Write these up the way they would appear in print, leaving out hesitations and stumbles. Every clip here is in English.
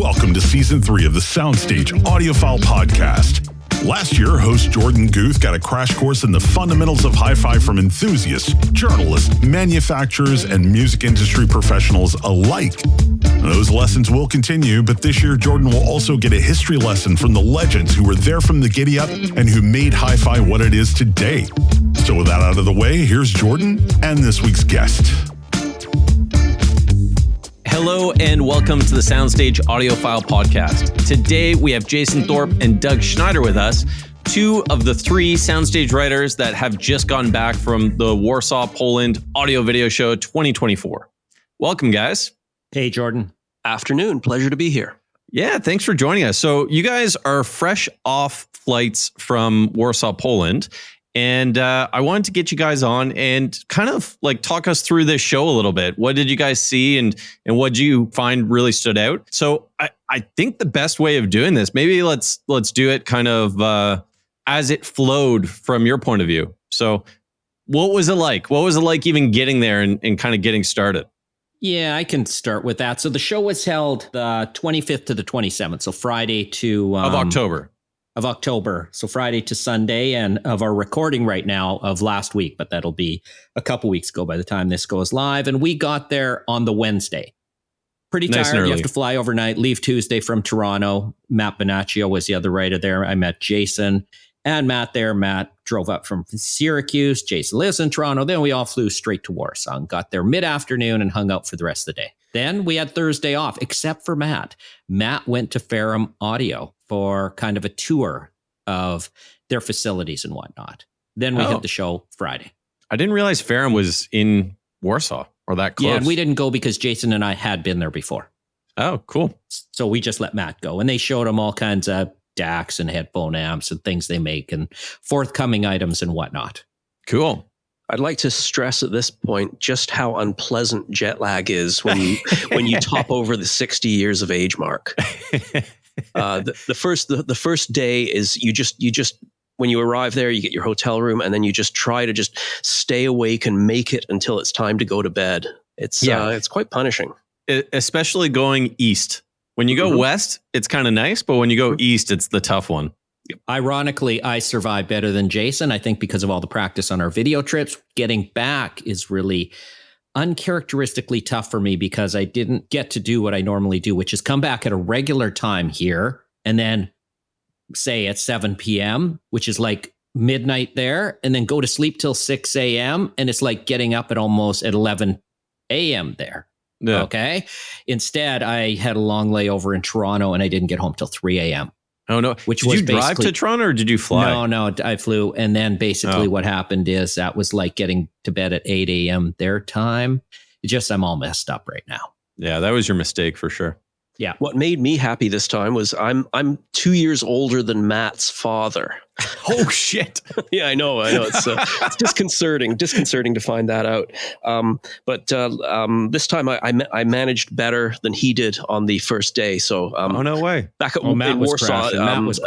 Welcome to Season 3 of the SoundStage Audiophile Podcast. Last year, host Jorden Guth got a crash course in the fundamentals of hi-fi from enthusiasts, journalists, manufacturers, and music industry professionals alike. Those lessons will continue, but this year, Jorden will also get a history lesson from the legends who were there from the giddy-up and who made hi-fi what it is today. So with that out of the way, here's Jorden and this week's guest. Hello and welcome to the SoundStage Audiophile Podcast. Today we have Jason Thorpe and Doug Schneider with us, two of the three SoundStage writers that have just gotten back from the Warsaw, Poland Audio Video Show 2024. Welcome, guys. Hey, Jorden. Afternoon. Pleasure to be here. Yeah, thanks for joining us. So you guys are fresh off flights from Warsaw, Poland. And I wanted to get you guys on and kind of like talk us through this show a little bit. What did you guys see and what did you find really stood out? So I think the best way of doing this, maybe let's do it kind of as it flowed from your point of view. So what was it like? What was it like even getting there and kind of getting started? Yeah, I can start with that. So the show was held the 25th to the 27th. So Friday to... of October. Of October. So Friday to Sunday, and of our recording right now of last week, but that'll be a couple weeks ago by the time this goes live. And we got there on the Wednesday. Pretty nice tired. You have to fly overnight, leave Tuesday from Toronto. Matt Bonaccio was the other writer there. I met Jason and Matt there. Matt drove up from Syracuse. Jason lives in Toronto. Then we all flew straight to Warsaw and got there mid-afternoon and hung out for the rest of the day. Then we had Thursday off, except for Matt. Matt went to Ferrum Audio for kind of a tour of their facilities and whatnot. Then we had the show Friday. I didn't realize Ferrum was in Warsaw or that close. Yeah, and we didn't go because Jason and I had been there before. Oh, cool. So we just let Matt go. And they showed him all kinds of DACs and headphone amps and things they make and forthcoming items and whatnot. Cool. I'd like to stress at this point just how unpleasant jet lag is when you top over the 60 years of age mark. The first day is you just when you arrive there, you get your hotel room, and then you just try to just stay awake and make it until it's time to go to bed. It's quite punishing, especially going east. When you go west, it's kind of nice, but when you go east, it's the tough one. Ironically, I survived better than Jason, I think because of all the practice on our video trips. Getting back is really uncharacteristically tough for me because I didn't get to do what I normally do, which is come back at a regular time here and then say at 7 p.m., which is like midnight there, and then go to sleep till 6 a.m. And it's like getting up at almost at 11 a.m. there. Yeah. Okay. Instead, I had a long layover in Toronto and I didn't get home till 3 a.m. Oh, no. Did you drive to Toronto or did you fly? No, I flew. And then basically what happened is that was like getting to bed at 8 a.m. their time. I'm all messed up right now. Yeah, that was your mistake for sure. Yeah. What made me happy this time was I'm 2 years older than Matt's father. Oh shit! Yeah, I know. It's disconcerting to find that out. But this time I managed better than he did on the first day. So oh no way! Back in Warsaw,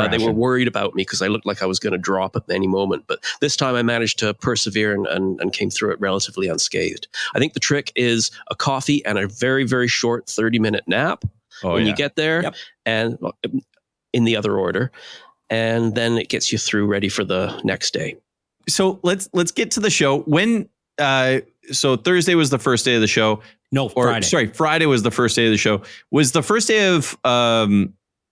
they were worried about me because I looked like I was going to drop at any moment. But this time I managed to persevere and came through it relatively unscathed. I think the trick is a coffee and a very, very short 30-minute nap. When you get there, and in the other order, and then it gets you through ready for the next day. So let's get to the show. When so Thursday was the first day of the show. No, Friday. Sorry, Friday was the first day of the show. Was the first day of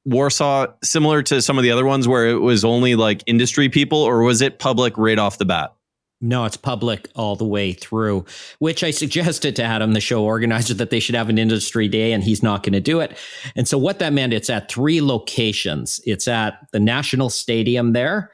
Warsaw similar to some of the other ones where it was only like industry people, or was it public right off the bat? No, it's public all the way through, which I suggested to Adam, the show organizer, that they should have an industry day, and he's not going to do it. And so what that meant, it's at 3 locations. It's at the National Stadium there.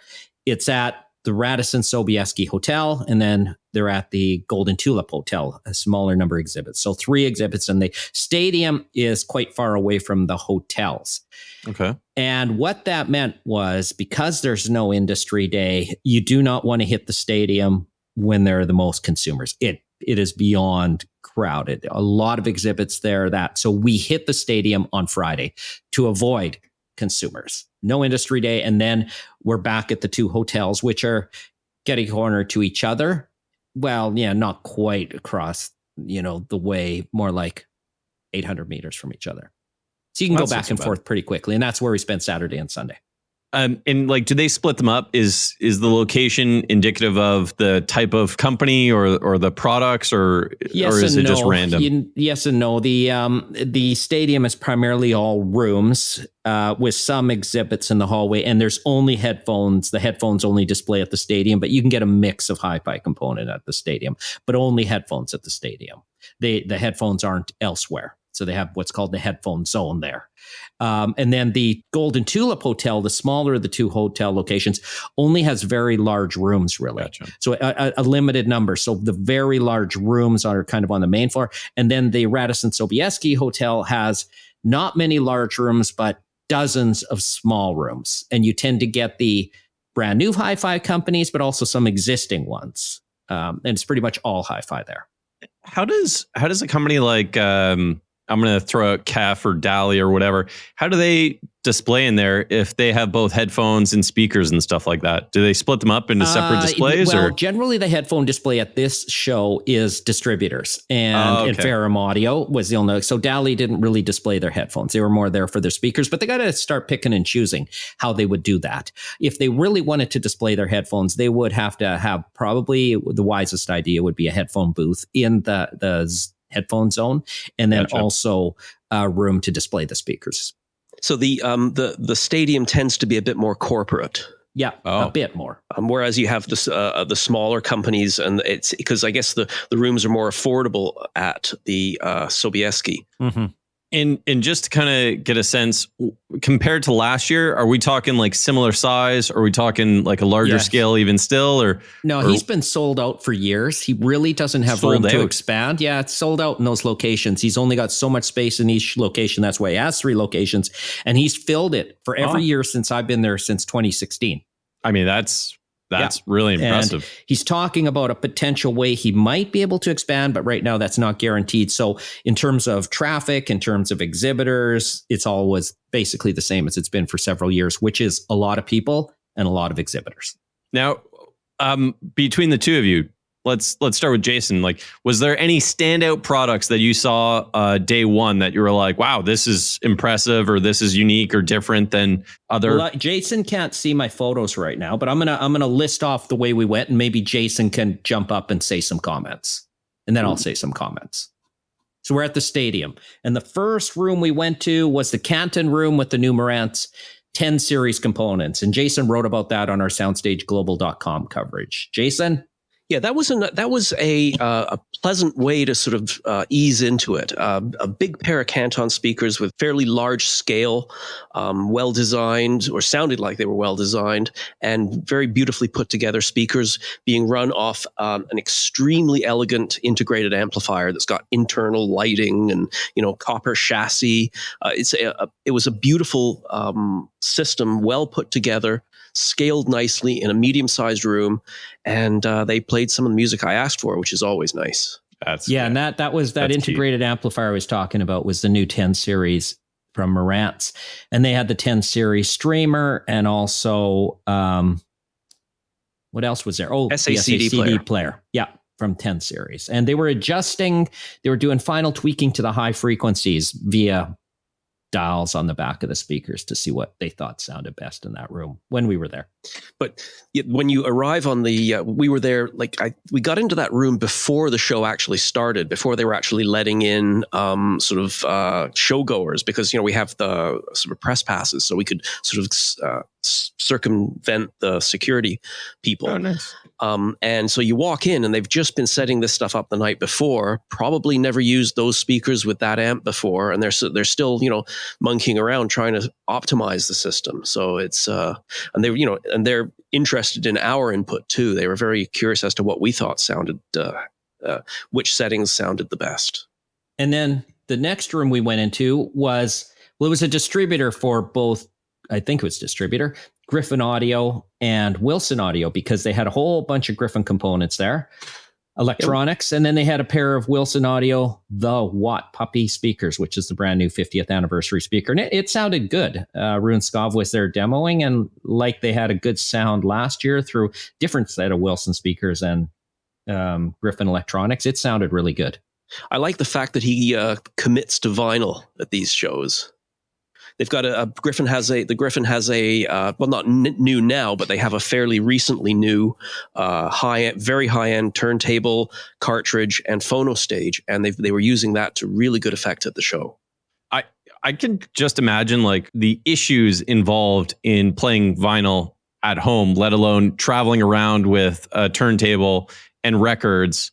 It's at the Radisson Sobieski Hotel, and then they're at the Golden Tulip Hotel, a smaller number of exhibits. So 3 exhibits, and the stadium is quite far away from the hotels. Okay. And what that meant was, because there's no industry day, you do not want to hit the stadium when there are the most consumers. It is beyond crowded. A lot of exhibits there. So we hit the stadium on Friday to avoid consumers. No industry day. And then we're back at the 2 hotels, which are getting corner to each other. Well, yeah, not quite across, the way, more like 800 meters from each other. So you can go back and forth pretty quickly. And that's where we spent Saturday and Sunday. And like, do they split them up? Is the location indicative of the type of company or the products, or is it just random? Yes and no. The stadium is primarily all rooms with some exhibits in the hallway, and there's only headphones. The headphones only display at the stadium, but you can get a mix of hi-fi component at the stadium, but only headphones at the stadium. The headphones aren't elsewhere. So they have what's called the headphone zone there. And then the Golden Tulip Hotel, the smaller of the two hotel locations, only has very large rooms, really. Gotcha. So a limited number. So the very large rooms are kind of on the main floor. And then the Radisson Sobieski Hotel has not many large rooms, but dozens of small rooms. And you tend to get the brand new hi-fi companies, but also some existing ones. And it's pretty much all hi-fi there. How does a company like... I'm going to throw out CAF or Dali or whatever. How do they display in there if they have both headphones and speakers and stuff like that? Do they split them up into separate displays? Well, generally the headphone display at this show is distributors, and Ferrum Audio was the only. So Dali didn't really display their headphones. They were more there for their speakers, but they got to start picking and choosing how they would do that. If they really wanted to display their headphones, they would have to have, probably the wisest idea would be a headphone booth in the headphone zone, and then also room to display the speakers. So the stadium tends to be a bit more corporate. Yeah, a bit more. Whereas you have the smaller companies, and it's because I guess the rooms are more affordable at the Sobieski. Mm-hmm. And just to kind of get a sense, compared to last year, are we talking like similar size? Are we talking like a larger scale even still? No, he's been sold out for years. He really doesn't have room to expand. Yeah, it's sold out in those locations. He's only got so much space in each location. That's why he has 3 locations. And he's filled it for every year since I've been there, since 2016. I mean, that's really impressive. And he's talking about a potential way he might be able to expand, but right now that's not guaranteed. So in terms of traffic, in terms of exhibitors, it's always basically the same as it's been for several years, which is a lot of people and a lot of exhibitors. Now, between the two of you, let's start with Jason. Like, was there any standout products that you saw day one that you were like, wow, this is impressive, or this is unique or different than other? Well, Jason can't see my photos right now, but I'm gonna list off the way we went, and maybe Jason can jump up and say some comments, and then I'll say some comments. So we're at the stadium, and the first room we went to was the Canton room with the new Marantz 10 series components, and Jason wrote about that on our SoundStageGlobal.com coverage. Jason? Yeah, that was a pleasant way to sort of ease into it. A big pair of Canton speakers with fairly large scale, well designed, or sounded like they were well designed, and very beautifully put together speakers being run off an extremely elegant integrated amplifier that's got internal lighting and copper chassis. It was a beautiful system, well put together, scaled nicely in a medium-sized room, and they played some of the music I asked for, which is always nice. And that was that integrated amplifier I was talking about was the new 10 series from Marantz, and they had the 10 series streamer, and also what else was there? Oh, SACD player. Yeah, from 10 series, and they were doing final tweaking to the high frequencies via dials on the back of the speakers to see what they thought sounded best in that room when we were there. But when you arrive on we were there, we got into that room before the show actually started, before they were actually letting in showgoers, because, we have the sort of press passes, so we could sort of circumvent the security people. Oh, nice. And so you walk in, and they've just been setting this stuff up the night before, probably never used those speakers with that amp before, and they're still, monkeying around trying to optimize the system. So it's and they're interested in our input too. They were very curious as to what we thought sounded, which settings sounded the best. And then the next room we went into was a distributor for both. I think it was distributor, Griffin Audio and Wilson Audio, because they had a whole bunch of Griffin components there, electronics, and then they had a pair of Wilson Audio, the Watt Puppy speakers, which is the brand new 50th anniversary speaker. And it sounded good. Rune Skov was there demoing, and like they had a good sound last year through different set of Wilson speakers and Griffin electronics. It sounded really good. I like the fact that he commits to vinyl at these shows. They've got the Griffin has a well, not new now, but they have a fairly recently new very high end turntable, cartridge, and phono stage, and they were using that to really good effect at the show. I can just imagine like the issues involved in playing vinyl at home, let alone traveling around with a turntable and records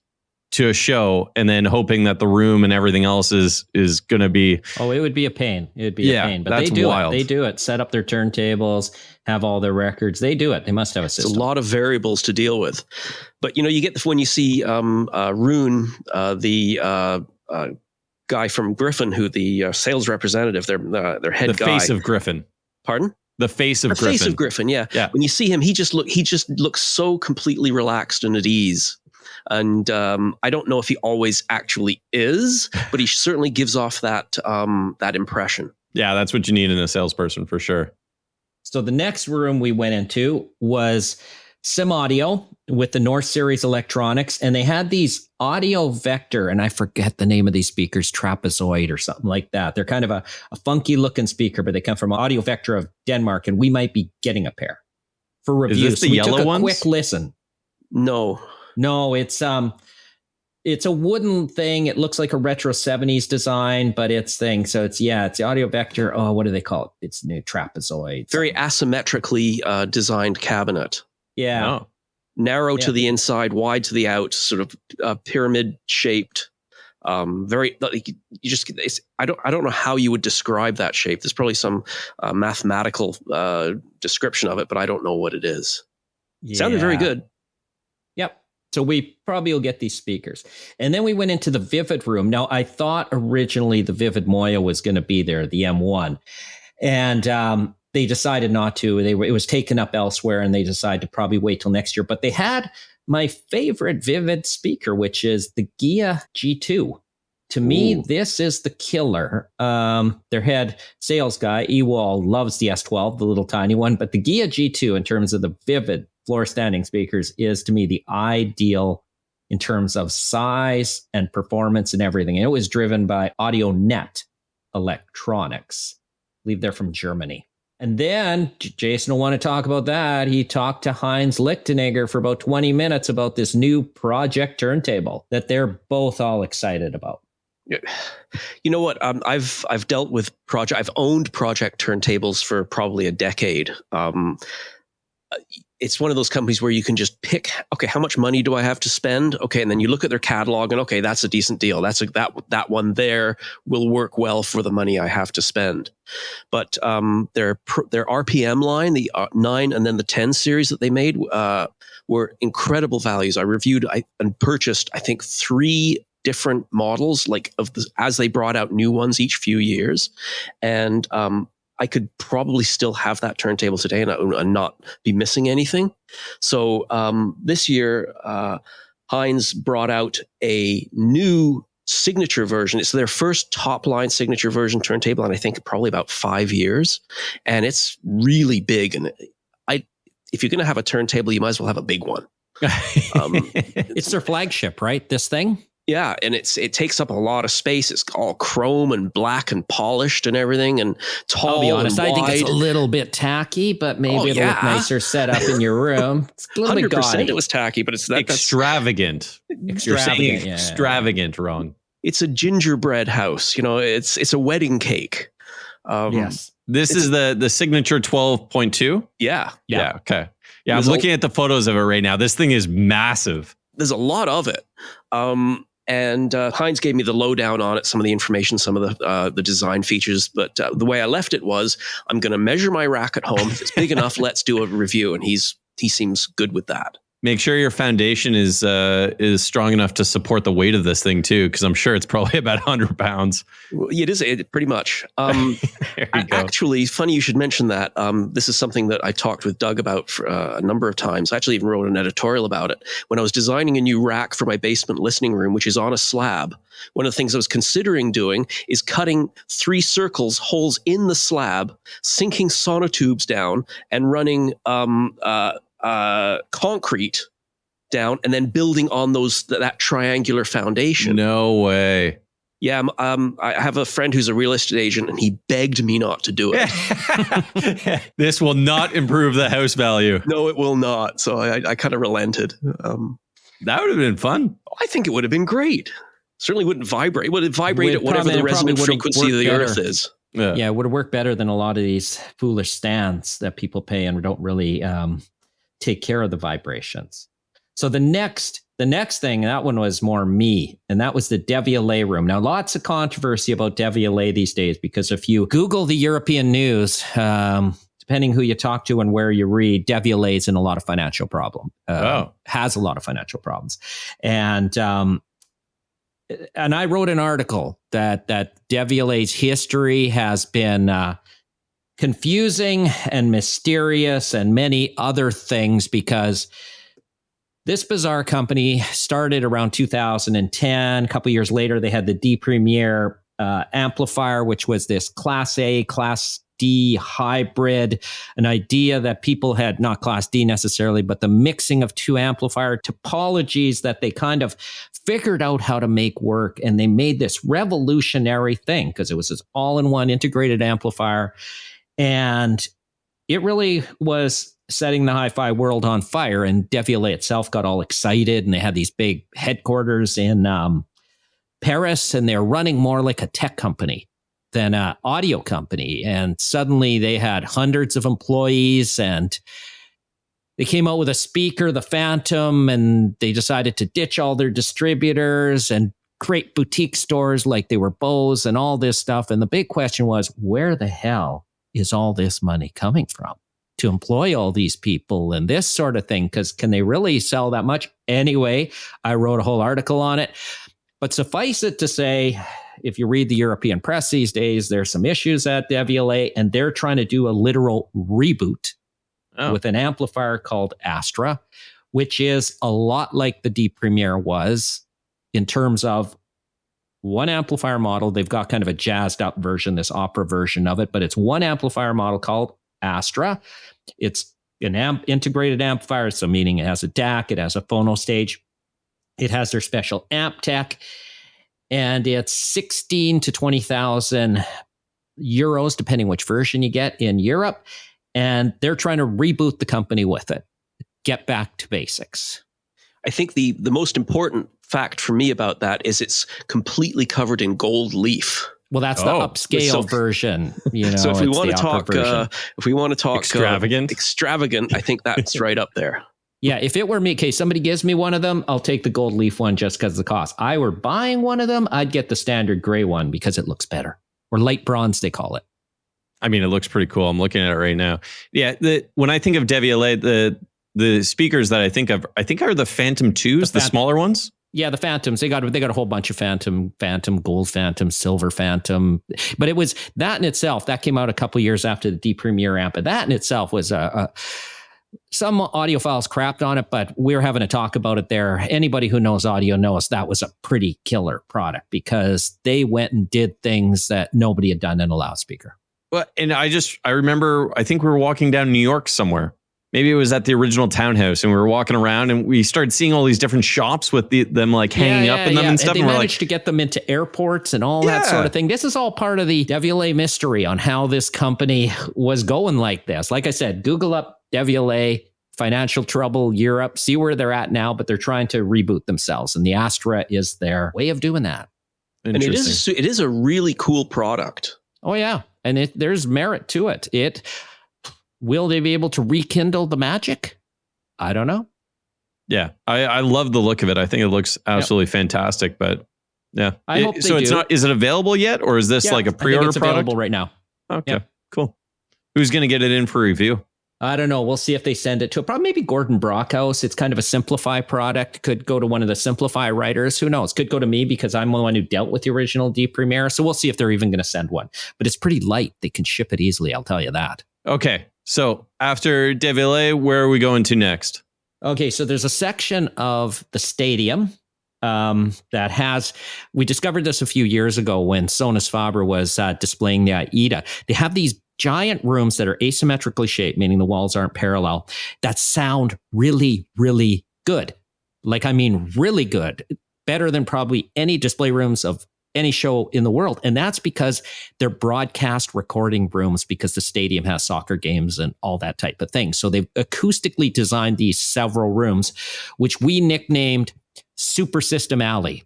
to a show and then hoping that the room and everything else is going to be. Oh, it would be a pain. It would be a pain. But they do wild. They do it. Set up their turntables, have all their records. They do it. They must have a system. It's a lot of variables to deal with. But, you get when you see Rune, the guy from Griffin, who the sales representative, their head guy. The face of Griffin. Pardon? The face of Griffin. The face of Griffin, yeah. When you see him, he just looks so completely relaxed and at ease. And I don't know if he always actually is, but he certainly gives off that impression. Yeah, that's what you need in a salesperson for sure. So the next room we went into was Sim Audio with the North Series electronics, and they had these Audio Vector, and I forget the name of these speakers, trapezoid or something like that. They're kind of a funky looking speaker, but they come from Audio Vector of Denmark, and we might be getting a pair for review. Is this the yellow ones? Quick listen. No, it's a wooden thing. It looks like a retro 70s design, but it's thing. So it's the Audio Vector. Oh, what do they call it? It's new trapezoid. Very asymmetrically designed cabinet. Yeah. Oh. Narrow to the inside, wide to the out, sort of pyramid shaped. Very, you just, I don't know how you would describe that shape. There's probably some mathematical description of it, but I don't know what it is. Yeah. Sounded very good. Yep. So we probably will get these speakers. And then we went into the Vivid room. Now, I thought originally the Vivid Moya was going to be there, the M1. And they decided not to. It was taken up elsewhere, and they decided to probably wait till next year. But they had my favorite Vivid speaker, which is the Gia G2. To me, this is the killer. Their head sales guy, Ewald, loves the S12, the little tiny one. But the Gia G2, in terms of the Vivid floor standing speakers, is to me the ideal in terms of size and performance and everything. And it was driven by AudioNet Electronics. I believe they're from Germany. And then Jason will want to talk about that. He talked to Heinz Lichtenegger for about 20 minutes about this new project turntable that they're both all excited about. You know what? I've dealt with I've owned project turntables for probably a decade. It's one of those companies where you can just pick, okay, how much money do I have to spend? Okay, and then you look at their catalog and okay, that's a decent deal. That one there will work well for the money I have to spend. But their RPM line, the 9 and then the 10 series that they made were incredible values. I reviewed and purchased, I think, 3 different models as they brought out new ones each few years. And I could probably still have that turntable today and not be missing anything. So this year, Heinz brought out a new signature version. It's their first top-line signature version turntable, and I think probably about 5 years. And it's really big. And if you're going to have a turntable, you might as well have a big one. It's their flagship, right? This thing? Yeah, and it takes up a lot of space. It's all chrome and black and polished and everything, and tall. I'll be honest, and wide. I think it's a little bit tacky, but maybe it'll look nicer set up in your room. It's a little 100% bit gaudy. It was tacky, but it's extravagant. You're saying extravagant wrong. It's a gingerbread house. It's a wedding cake. Yes. This is the signature 12.2. Yeah. Okay. Yeah, I'm looking at the photos of it right now. This thing is massive. There's a lot of it. And Heinz gave me the lowdown on it, some of the information, some of the design features. But the way I left it was, I'm going to measure my rack at home. If it's big enough, let's do a review. And he seems good with that. Make sure your foundation is strong enough to support the weight of this thing too, because I'm sure it's probably about 100 pounds. It is pretty much. There you go. Actually, funny you should mention that. This is something that I talked with Doug about for a number of times. I actually even wrote an editorial about it. When I was designing a new rack for my basement listening room, which is on a slab, one of the things I was considering doing is cutting 3 circles, holes in the slab, sinking sonotubes down, and running concrete down and then building on that triangular foundation. No way. Yeah, I have a friend who's a real estate agent, and he begged me not to do it. This will not improve the house value. No, it will not. So I kind of relented. That would have been fun. I think it would have been great. Certainly wouldn't vibrate. Would it vibrate at whatever the resonant frequency of the earth is? Yeah, it would have worked better than a lot of these foolish stands that people pay and don't really take care of the vibrations. So the next thing, that one was more me, and that was the Devialet room. Now, lots of controversy about Devialet these days, because if you Google the European news, depending who you talk to and where you read, Devialet is in a lot of financial problem. Has a lot of financial problems. And I wrote an article that Devialet's history has been confusing and mysterious and many other things, because this bizarre company started around 2010. A couple years later, they had the D Premier amplifier, which was this Class A, Class D hybrid, an idea that people had, not Class D necessarily, but the mixing of two amplifier topologies that they kind of figured out how to make work. And they made this revolutionary thing because it was this all-in-one integrated amplifier. And it really was setting the hi-fi world on fire. And Devialet itself got all excited, and they had these big headquarters in Paris, and they're running more like a tech company than an audio company. And suddenly they had hundreds of employees, and they came out with a speaker, the Phantom, and they decided to ditch all their distributors and create boutique stores like they were Bose and all this stuff. And the big question was, where the hell is all this money coming from to employ all these people and this sort of thing? Because can they really sell that much? Anyway, I wrote a whole article on it. But suffice it to say, if you read the European press these days, there's some issues at Devialet, and they're trying to do a literal reboot with an amplifier called Astra, which is a lot like the D Premier was in terms of one amplifier model. They've got kind of a jazzed up version, this opera version of it, but it's one amplifier model called Astra. It's an integrated amplifier, so meaning it has a DAC, it has a phono stage, it has their special amp tech, and it's 16 to 20,000 euros, depending which version you get in Europe. And they're trying to reboot the company with it, get back to basics. I think the most important fact for me about that is it's completely covered in gold leaf. Well, that's the upscale version. You know, so if we want to talk, extravagant, I think that's right up there. Yeah, if it were me, okay, somebody gives me one of them, I'll take the gold leaf one just because of the cost. I were buying one of them, I'd get the standard gray one because it looks better, or light bronze, they call it. I mean, it looks pretty cool. I'm looking at it right now. Yeah, when I think of Devialet, the speakers that I think of, are the Phantom 2s, the smaller ones. Yeah, the Phantoms. They got a whole bunch of Phantom, gold Phantom, silver Phantom. But it was that in itself, that came out a couple years after the D Premier amp. And that in itself was some audiophiles crapped on it, but we're having a talk about it there. Anybody who knows audio knows that was a pretty killer product because they went and did things that nobody had done in a loudspeaker. Well, and I remember, I think we were walking down New York somewhere. Maybe it was at the original townhouse, and we were walking around, and we started seeing all these different shops with them like hanging up in them and stuff. And they managed to get them into airports and all that sort of thing. This is all part of the Devialet mystery on how this company was going like this. Like I said, Google up Devialet, financial trouble, Europe, see where they're at now, but they're trying to reboot themselves, and the Astra is their way of doing that. And it is a really cool product. Oh yeah, and there's merit to it. Will they be able to rekindle the magic? I don't know. Yeah, I love the look of it. I think it looks absolutely fantastic. But yeah, I hope so. It's not. Is it available yet, or is this like a pre-order product? It's available right now. Okay, cool. Who's going to get it in for review? I don't know. We'll see if they send it to probably maybe Gordon Brockhouse. It's kind of a Simplify product. Could go to one of the Simplify writers. Who knows? Could go to me because I'm the one who dealt with the original D Premier. So we'll see if they're even going to send one. But it's pretty light. They can ship it easily. I'll tell you that. Okay. So after Devialet, where are we going to next? Okay. So there's a section of the stadium that has, we discovered this a few years ago when Sonus Faber was displaying the AIDA. They have these giant rooms that are asymmetrically shaped, meaning the walls aren't parallel, that sound really, really good. Like, I mean, really good. Better than probably any display rooms of any show in the world. And that's because they're broadcast recording rooms, because the stadium has soccer games and all that type of thing. So they've acoustically designed these several rooms, which we nicknamed Super System Alley.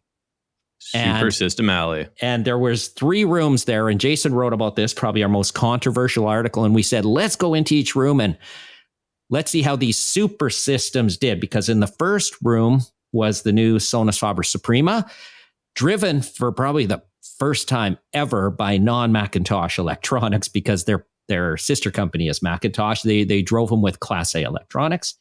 System Alley. And there was 3 rooms there. And Jason wrote about this, probably our most controversial article. And we said, let's go into each room and let's see how these super systems did. Because in the first room was the new Sonus Faber Suprema, driven for probably the first time ever by non-Macintosh electronics, because their sister company is Macintosh. They drove them with Class A electronics.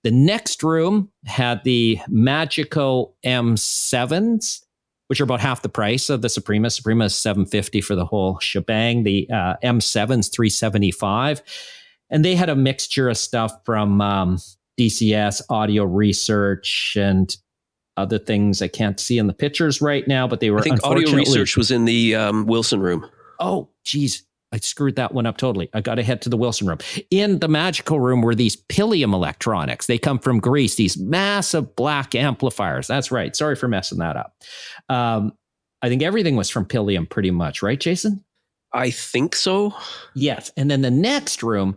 The next room had the Magico M7s, which are about half the price of the Suprema. Suprema is $750 for the whole shebang. The M7's $375. And they had a mixture of stuff from DCS, Audio Research, and other things I can't see in the pictures right now, but they were, I think Audio Research was in the Wilson room. Oh, geez. I screwed that one up totally. I got to head to the Wilson room. In the Magical room were these Pilium electronics. They come from Greece, these massive black amplifiers. That's right. Sorry for messing that up. I think everything was from Pilium pretty much, right, Jason? I think so. Yes. And then the next room,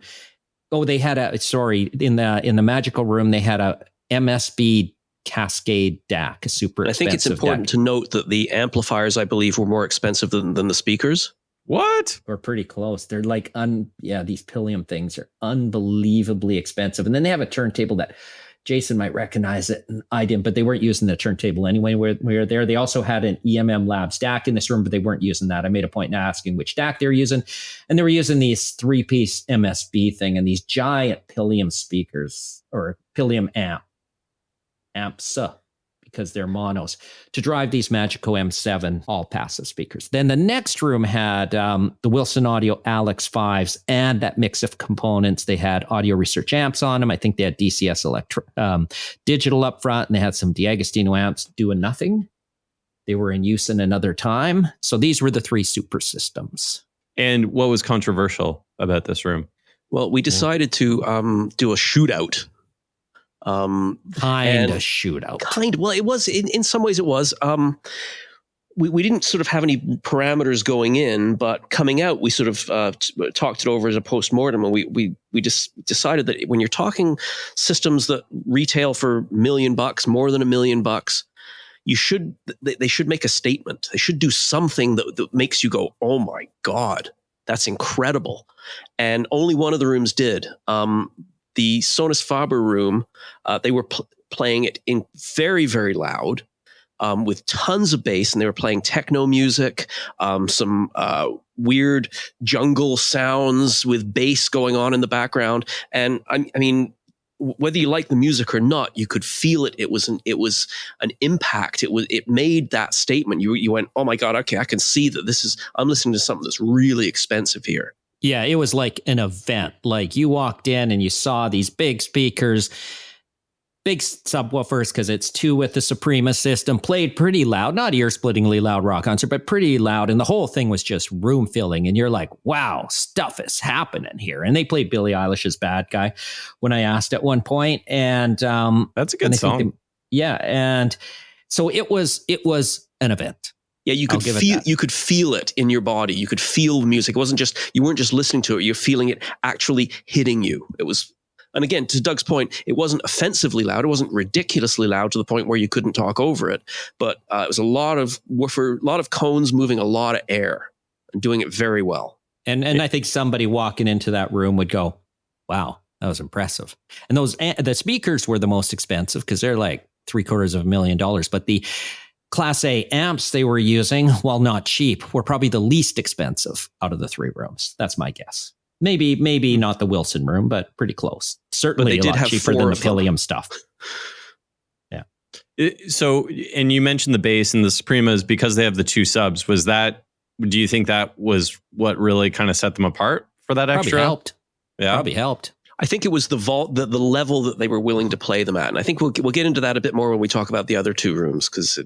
they had in the Magical room, they had a MSB Cascade DAC, a super expensive I think it's important DAC. to note that the amplifiers, I believe, were more expensive than the speakers. What? We're pretty close. They're like, these Pilium things are unbelievably expensive. And then they have a turntable that Jason might recognize it, and I didn't, but they weren't using the turntable anyway. We were there. They also had an EMM Labs DAC in this room, but they weren't using that. I made a point in asking which DAC they were using. And they were using these 3-piece MSB thing and these giant Pilium speakers, or Pilium amps, because they're monos, to drive these Magico M7 all passive speakers. Then the next room had the Wilson Audio Alex 5s and that mix of components. They had Audio Research amps on them. I think they had DCS digital up front, and they had some DiAgostino amps doing nothing. They were in use in another time. So these were the 3 super systems. And what was controversial about this room? Well, we decided to do a shootout. Kind of shootout. Well, it was in some ways. It was. We didn't sort of have any parameters going in, but coming out, we sort of talked it over as a post-mortem, and we just decided that when you're talking systems that retail for $1 million, more than $1 million, they should make a statement. They should do something that makes you go, "Oh my God, that's incredible!" And only one of the rooms did. The Sonus Faber room, they were playing it in very, very loud, with tons of bass, and they were playing techno music, some weird jungle sounds with bass going on in the background. And I mean, whether you like the music or not, you could feel it. It was an impact. It made that statement. You went, "Oh my God, okay, I can see that I'm listening to something that's really expensive here." Yeah, it was like an event. Like you walked in and you saw these big speakers, big subwoofers, because it's 2 with the Suprema system, played pretty loud, not ear-splittingly loud rock concert, but pretty loud. And the whole thing was just room filling. And you're like, wow, stuff is happening here. And they played Billie Eilish's Bad Guy when I asked at one point. And that's a good song. And so it was an event. Yeah, you could feel it in your body. You could feel the music. It wasn't just, you weren't just listening to it, you're feeling it actually hitting you. It was, and again, to Doug's point, it wasn't offensively loud. It wasn't ridiculously loud to the point where you couldn't talk over it. But it was a lot of woofer, a lot of cones moving a lot of air and doing it very well. And I think somebody walking into that room would go, wow, that was impressive. And the speakers were the most expensive because they're like $750,000. But the Class A amps they were using, while not cheap, were probably the least expensive out of the 3 rooms. That's my guess. Maybe not the Wilson room, but pretty close. Certainly a lot cheaper than the Pilium stuff. Yeah. So, and you mentioned the bass and the Supremas because they have the 2 subs. Do you think that was what really kind of set them apart for that extra? Probably helped. Yeah. Probably helped. I think it was the level that they were willing to play them at. And I think we'll get into that a bit more when we talk about the other 2 rooms, because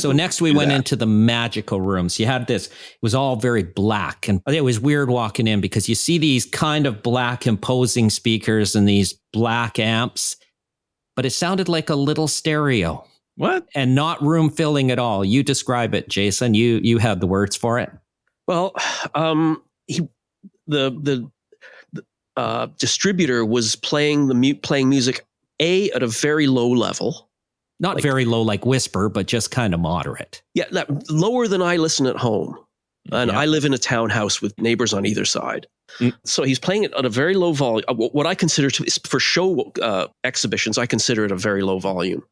so next we went into the magical rooms. You had this, it was all very black. And it was weird walking in because you see these kind of black imposing speakers and these black amps, but it sounded like a little stereo. What? And not room filling at all. You describe it, Jason. You had the words for it. Well, the distributor was playing music at a very low level. Not very low like whisper, but just kind of moderate. Yeah, lower than I listen at home. And Yeah. I live in a townhouse with neighbors on either side. So he's playing it at a very low volume. What I consider for show exhibitions, I consider it a very low volume.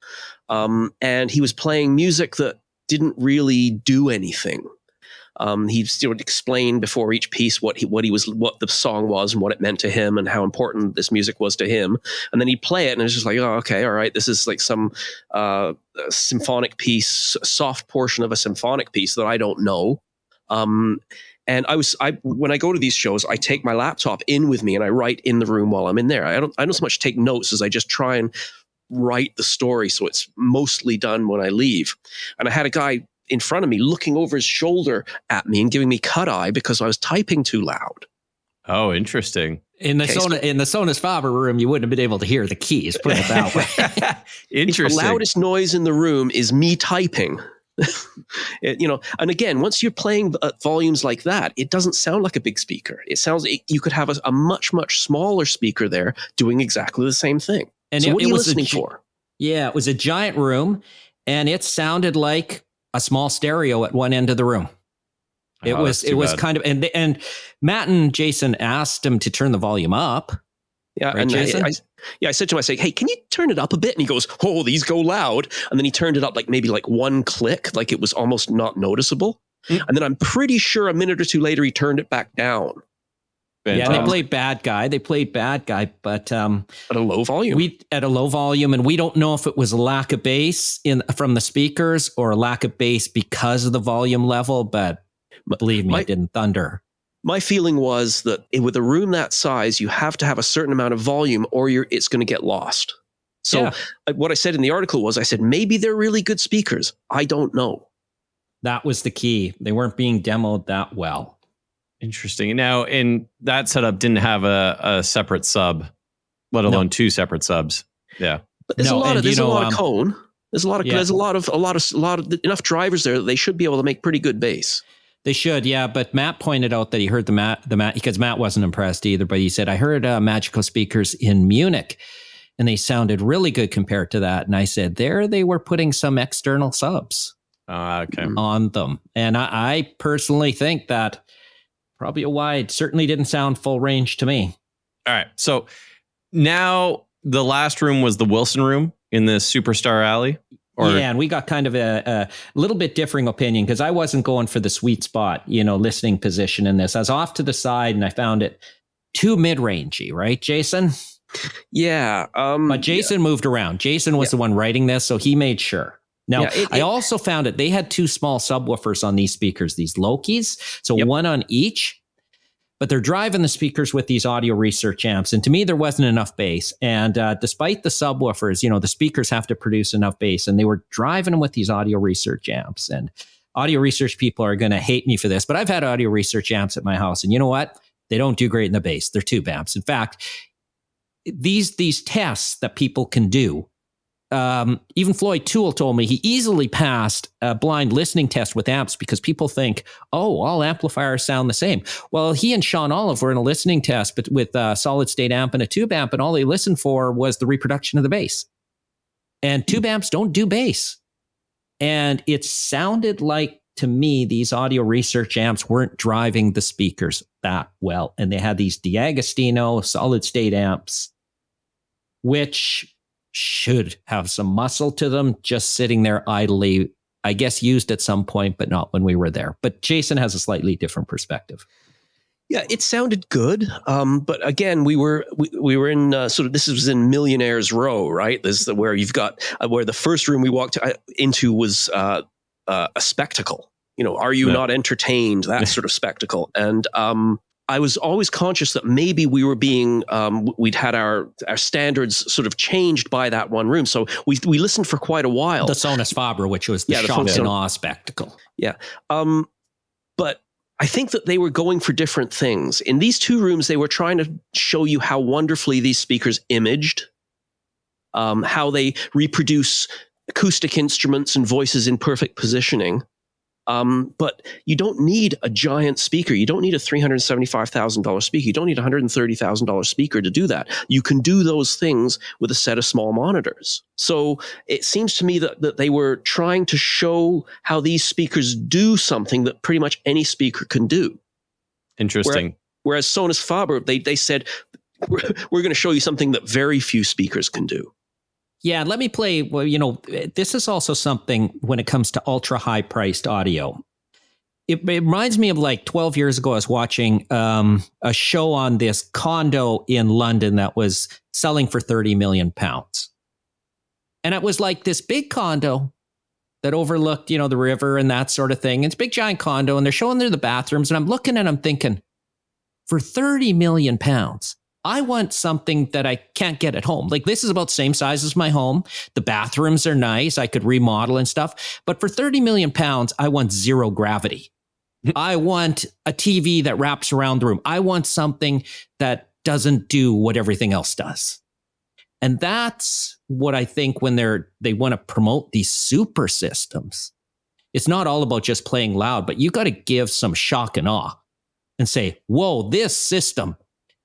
And he was playing music that didn't really do anything. He would explain before each piece what the song was and what it meant to him and how important this music was to him. And then he'd play it, and it's just like, oh, okay, all right, this is like some symphonic piece, soft portion of a symphonic piece that I don't know. And when I go to these shows, I take my laptop in with me and I write in the room while I'm in there. I don't so much take notes as I just try and write the story, so it's mostly done when I leave. And I had a guy in front of me looking over his shoulder at me and giving me cut eye because I was typing too loud. Oh, interesting. In the Sonus Faber room, you wouldn't have been able to hear the keys, put it that way. Interesting. The loudest noise in the room is me typing. And again, once you're playing at volumes like that, it doesn't sound like a big speaker. It sounds like you could have a much, much smaller speaker there doing exactly the same thing. And so what are you listening for? Yeah, it was a giant room, and it sounded like a small stereo at one end of the room. It was kind of, and Matt and Jason asked him to turn the volume up. Yeah, right, and Jason? I said to him, I say, hey, can you turn it up a bit? And he goes, oh, these go loud. And then he turned it up maybe one click, like it was almost not noticeable. And then I'm pretty sure a minute or two later, he turned it back down. Yeah, they played bad guy. But at a low volume. At a low volume, and we don't know if it was a lack of bass from the speakers or a lack of bass because of the volume level. But believe me, it didn't thunder. My feeling was that with a room that size, you have to have a certain amount of volume, or it's going to get lost. So what I said in the article was, I said maybe they're really good speakers. I don't know. That was the key. They weren't being demoed that well. Interesting. Now, in that setup didn't have a separate sub, let alone two separate subs. Yeah, but there's a lot of cone. There's enough drivers there that they should be able to make pretty good bass. They should, yeah. But Matt pointed out that he heard the Matt because Matt wasn't impressed either. But he said, I heard Magico speakers in Munich, and they sounded really good compared to that. And I said, there they were putting some external subs on them. And I personally think that probably a wide certainly didn't sound full range to me. All right. So now the last room was the Wilson room in the Superstar Alley. And we got kind of a little bit differing opinion because I wasn't going for the sweet spot, listening position in this. I was off to the side and I found it too mid-rangey, right, Jason? Yeah. But Jason moved around. Jason was the one writing this, so he made sure. Now, I also found they had two small subwoofers on these speakers, these Loki's, so one on each. But they're driving the speakers with these audio research amps. And to me, there wasn't enough bass. And despite the subwoofers, the speakers have to produce enough bass. And they were driving them with these audio research amps. And audio research people are going to hate me for this. But I've had audio research amps at my house. And you know what? They don't do great in the bass. They're tube amps. In fact, these tests that people can do, even Floyd Toole told me he easily passed a blind listening test with amps because people think, oh, all amplifiers sound the same. Well, he and Sean Olive were in a listening test but with a solid state amp and a tube amp, and all they listened for was the reproduction of the bass. And tube amps don't do bass. And it sounded like, to me, these audio research amps weren't driving the speakers that well. And they had these DiAgostino solid state amps, which should have some muscle to them, just sitting there idly, I guess used at some point, but not when we were there. But Jason has a slightly different perspective. Yeah, it sounded good. But again, we were in this was in Millionaire's Row, right? This is where you've got where the first room we walked into was a spectacle. Are you not entertained? That sort of spectacle. And I was always conscious that maybe we were being, we'd had our standards sort of changed by that one room. So we listened for quite a while. The Sonus Faber, which was the shock and awe spectacle. Yeah. But I think that they were going for different things. In these two rooms, they were trying to show you how wonderfully these speakers imaged, how they reproduce acoustic instruments and voices in perfect positioning. But you don't need a giant speaker. You don't need a $375,000 speaker. You don't need a $130,000 speaker to do that. You can do those things with a set of small monitors. So it seems to me that they were trying to show how these speakers do something that pretty much any speaker can do. Interesting. Whereas Sonus Faber, they said, we're going to show you something that very few speakers can do. Yeah, let me play. Well, this is also something when it comes to ultra high priced audio. It reminds me of like 12 years ago, I was watching a show on this condo in London that was selling for 30 million pounds. And it was like this big condo that overlooked, the river and that sort of thing. It's a big giant condo, and they're showing there the bathrooms. And I'm looking and I'm thinking, for 30 million pounds, I want something that I can't get at home. Like, this is about the same size as my home. The bathrooms are nice. I could remodel and stuff. But for 30 million pounds, I want zero gravity. I want a TV that wraps around the room. I want something that doesn't do what everything else does. And that's what I think when they want to promote these super systems. It's not all about just playing loud, but you got to give some shock and awe and say, whoa, this system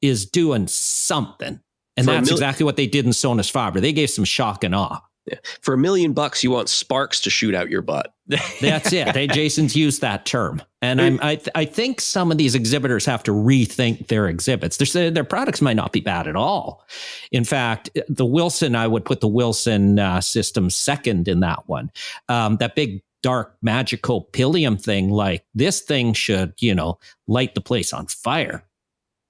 is doing something. And that's exactly what they did in Sonus Faber. They gave some shock and awe. Yeah. For $1 million, you want sparks to shoot out your butt. That's it. Jason's used that term. And I think some of these exhibitors have to rethink their exhibits. Their products might not be bad at all. In fact, the Wilson, I would put the Wilson system second in that one. That big dark magical Pilium thing, like this thing should, light the place on fire.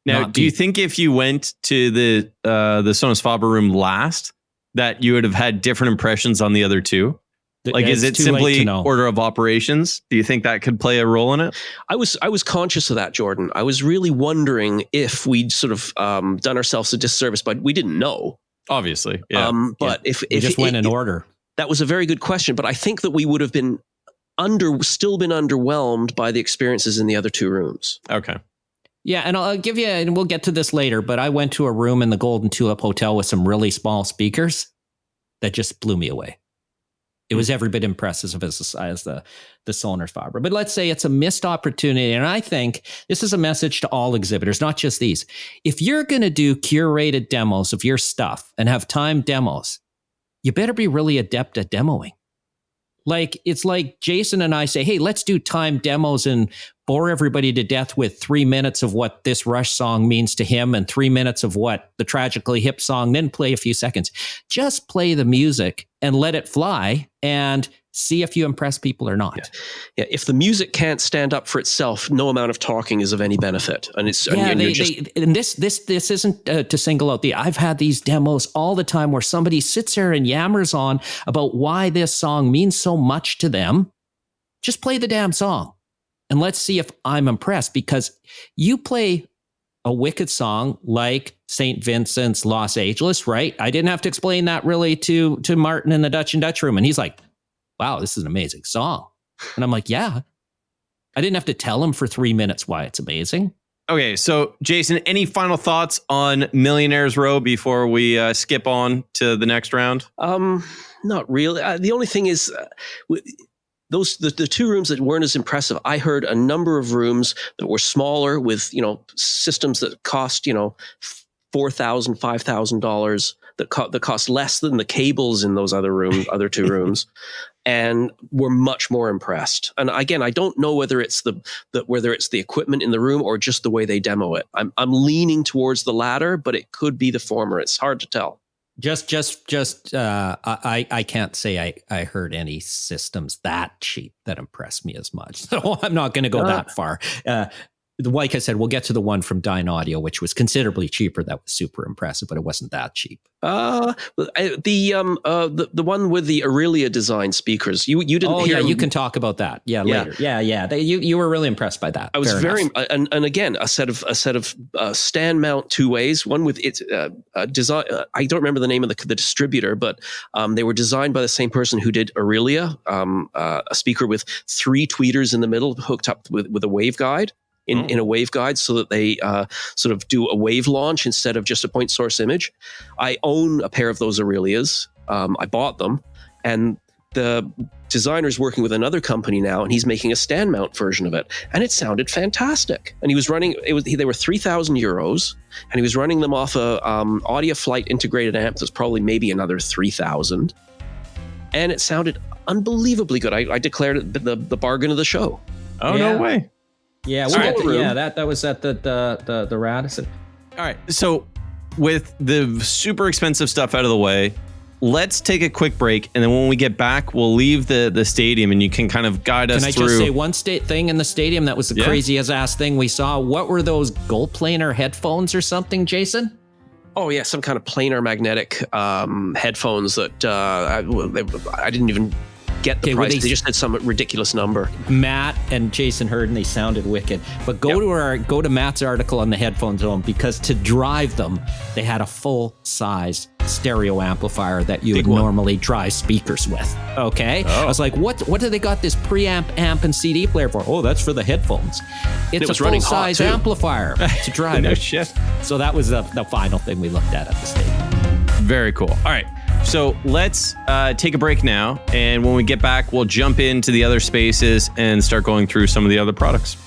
Now, do you think if you went to the Sonus Faber room last, that you would have had different impressions on the other two? Like, is it simply order of operations? Do you think that could play a role in it? I was conscious of that, Jorden. I was really wondering if we'd sort of done ourselves a disservice, but we didn't know. Obviously, yeah. But if we just went in order, that was a very good question. But I think that we would have been still been underwhelmed by the experiences in the other two rooms. Okay. Yeah, and I'll give you, and we'll get to this later, but I went to a room in the Golden Tulip Hotel with some really small speakers that just blew me away. It was every bit impressive as the Sonus Faber. But let's say it's a missed opportunity, and I think this is a message to all exhibitors, not just these. If you're going to do curated demos of your stuff and have timed demos, you better be really adept at demoing. Like, it's like Jason and I say, hey, let's do timed demos and bore everybody to death with 3 minutes of what this Rush song means to him and 3 minutes of what the Tragically Hip song, then play a few seconds. Just play the music and let it fly and see if you impress people or not. Yeah. If the music can't stand up for itself, no amount of talking is of any benefit. And it's this isn't to single out I've had these demos all the time where somebody sits there and yammers on about why this song means so much to them. Just play the damn song and let's see if I'm impressed, because you play a wicked song like St. Vincent's Los Angeles, right? I didn't have to explain that really to Martin in the Dutch and Dutch room. And he's like, wow, this is an amazing song. And I'm like, yeah. I didn't have to tell him for 3 minutes why it's amazing. Okay, so Jason, any final thoughts on Millionaire's Row before we skip on to the next round? Not really. The only thing is, the two rooms that weren't as impressive, I heard a number of rooms that were smaller with, systems that cost, $4,000, $5,000 that cost less than the cables in those other two rooms, and were much more impressed. And again, I don't know whether it's whether it's the equipment in the room or just the way they demo it. I'm leaning towards the latter, but it could be the former. It's hard to tell. I can't say I heard any systems that cheap that impressed me as much. So I'm not going to go that far. Like I said, we'll get to the one from Dyne Audio, which was considerably cheaper. That was super impressive, but it wasn't that cheap. The one with the Aurelia design speakers. You didn't hear. Yeah, you can talk about that. Yeah, later. Yeah. You were really impressed by that. I was and again, a set of stand mount two ways. One with its design. I don't remember the name of the distributor, but they were designed by the same person who did Aurelia. A speaker with 3 tweeters in the middle, hooked up with a waveguide. In a waveguide, so that they sort of do a wave launch instead of just a point source image. I own a pair of those Aurelias. I bought them, And the designer's working with another company now, and he's making a stand mount version of it, and it sounded fantastic. And he was running they were 3,000 euros, and he was running them off a Audio Flight integrated amp that's probably maybe another 3,000, and it sounded unbelievably good. I declared it the bargain of the show. Oh, yeah. No way. Yeah, that was at the Radisson. All right, so with the super expensive stuff out of the way, let's take a quick break, and then when we get back, we'll leave the stadium, and you can kind of guide us through. Can I just say one thing in the stadium that was the craziest ass thing we saw? What were those gold planar headphones or something, Jason? Oh yeah, some kind of planar magnetic headphones that I didn't even get the price. They just had some ridiculous number. Matt and Jason heard, and they sounded wicked. But go to Matt's article on the headphones on, because to drive them, they had a full size stereo amplifier that you would normally drive speakers with. Okay, I was like, what do they got this preamp, amp, and CD player for? Oh, that's for the headphones. It's a full size amplifier to drive. No shit. So that was the final thing we looked at the stadium. Very cool. All right. So let's take a break now, and when we get back, we'll jump into the other spaces and start going through some of the other products.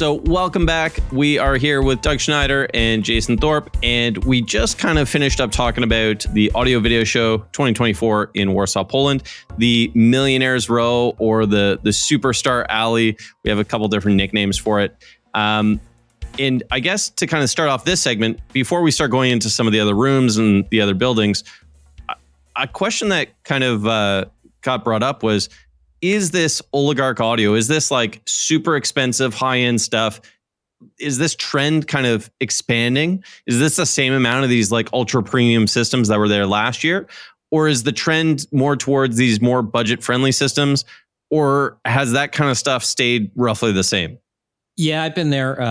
So welcome back. We are here with Doug Schneider and Jason Thorpe, and we just kind of finished up talking about the Audio Video Show 2024 in Warsaw, Poland, the Millionaires Row, or the Superstar Alley. We have a couple different nicknames for it. And I guess to kind of start off this segment, before we start going into some of the other rooms and the other buildings, a question that kind of got brought up was, is this oligarch audio? Is this like super expensive high-end stuff? Is this trend kind of expanding? Is this the same amount of these like ultra premium systems that were there last year? Or is the trend more towards these more budget-friendly systems? Or has that kind of stuff stayed roughly the same? Yeah, I've been there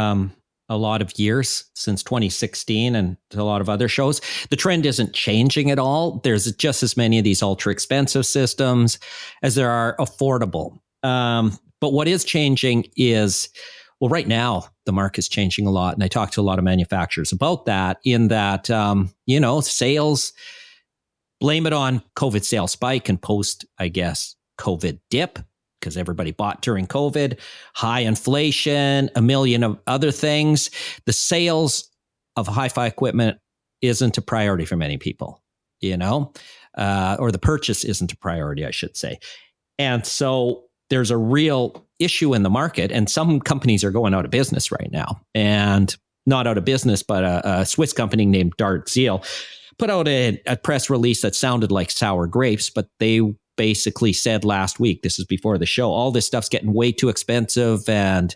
a lot of years, since 2016 and a lot of other shows. The trend isn't changing at all. There's just as many of these ultra expensive systems as there are affordable. But what is changing is, well, right now the market's changing a lot. And I talked to a lot of manufacturers about that, in that, sales, blame it on COVID sales spike and post, I guess, COVID dip, because everybody bought during COVID, high inflation, a million of other things. The sales of hi-fi equipment isn't a priority for many people, or the purchase isn't a priority, I should say. And so there's a real issue in the market, and some companies are going out of business right now. And not out of business, but a Swiss company named Dart Zeal put out a press release that sounded like sour grapes, but they basically said last week, this is before the show, all this stuff's getting way too expensive and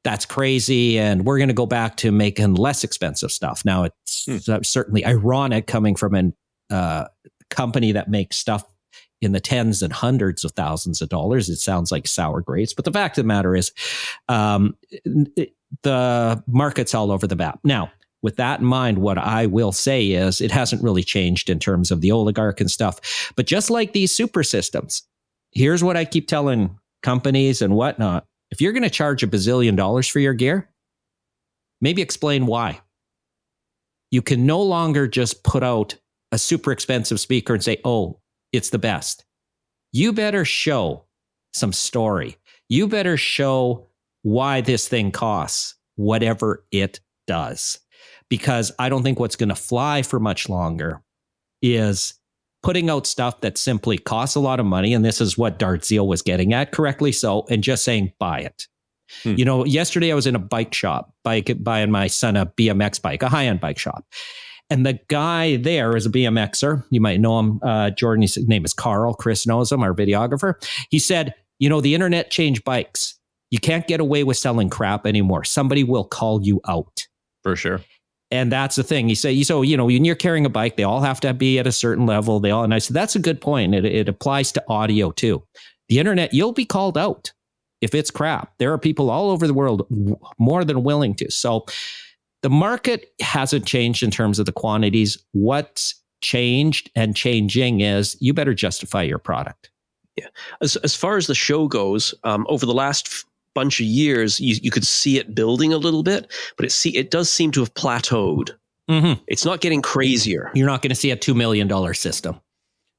that's crazy, and we're going to go back to making less expensive stuff. Now, it's certainly ironic coming from a company that makes stuff in the tens and hundreds of thousands of dollars. It sounds like sour grapes, but the fact of the matter is the market's all over the map. Now, with that in mind, what I will say is it hasn't really changed in terms of the oligarch and stuff. But just like these super systems, here's what I keep telling companies and whatnot. If you're going to charge $1 bazillion for your gear, maybe explain why. You can no longer just put out a super expensive speaker and say, oh, it's the best. You better show some story. You better show why this thing costs whatever it does. Because I don't think what's going to fly for much longer is putting out stuff that simply costs a lot of money. And this is what Dart Zeal was getting at, correctly so, and just saying, buy it. Yesterday I was in a bike shop, buying my son a BMX bike, a high-end bike shop. And the guy there is a BMXer. You might know him, Jordan. His name is Carl. Chris knows him, our videographer. He said, the internet changed bikes. You can't get away with selling crap anymore. Somebody will call you out. For sure. And that's the thing. He said, so, when you're carrying a bike, they all have to be at a certain level. And I said, that's a good point. It applies to audio too. The internet, you'll be called out if it's crap. There are people all over the world more than willing to. So the market hasn't changed in terms of the quantities. What's changed and changing is you better justify your product. Yeah. As far as the show goes, over the last bunch of years, you could see it building a little bit, but it does seem to have plateaued. Mm-hmm. It's not getting crazier. You're not going to see a $2 million system.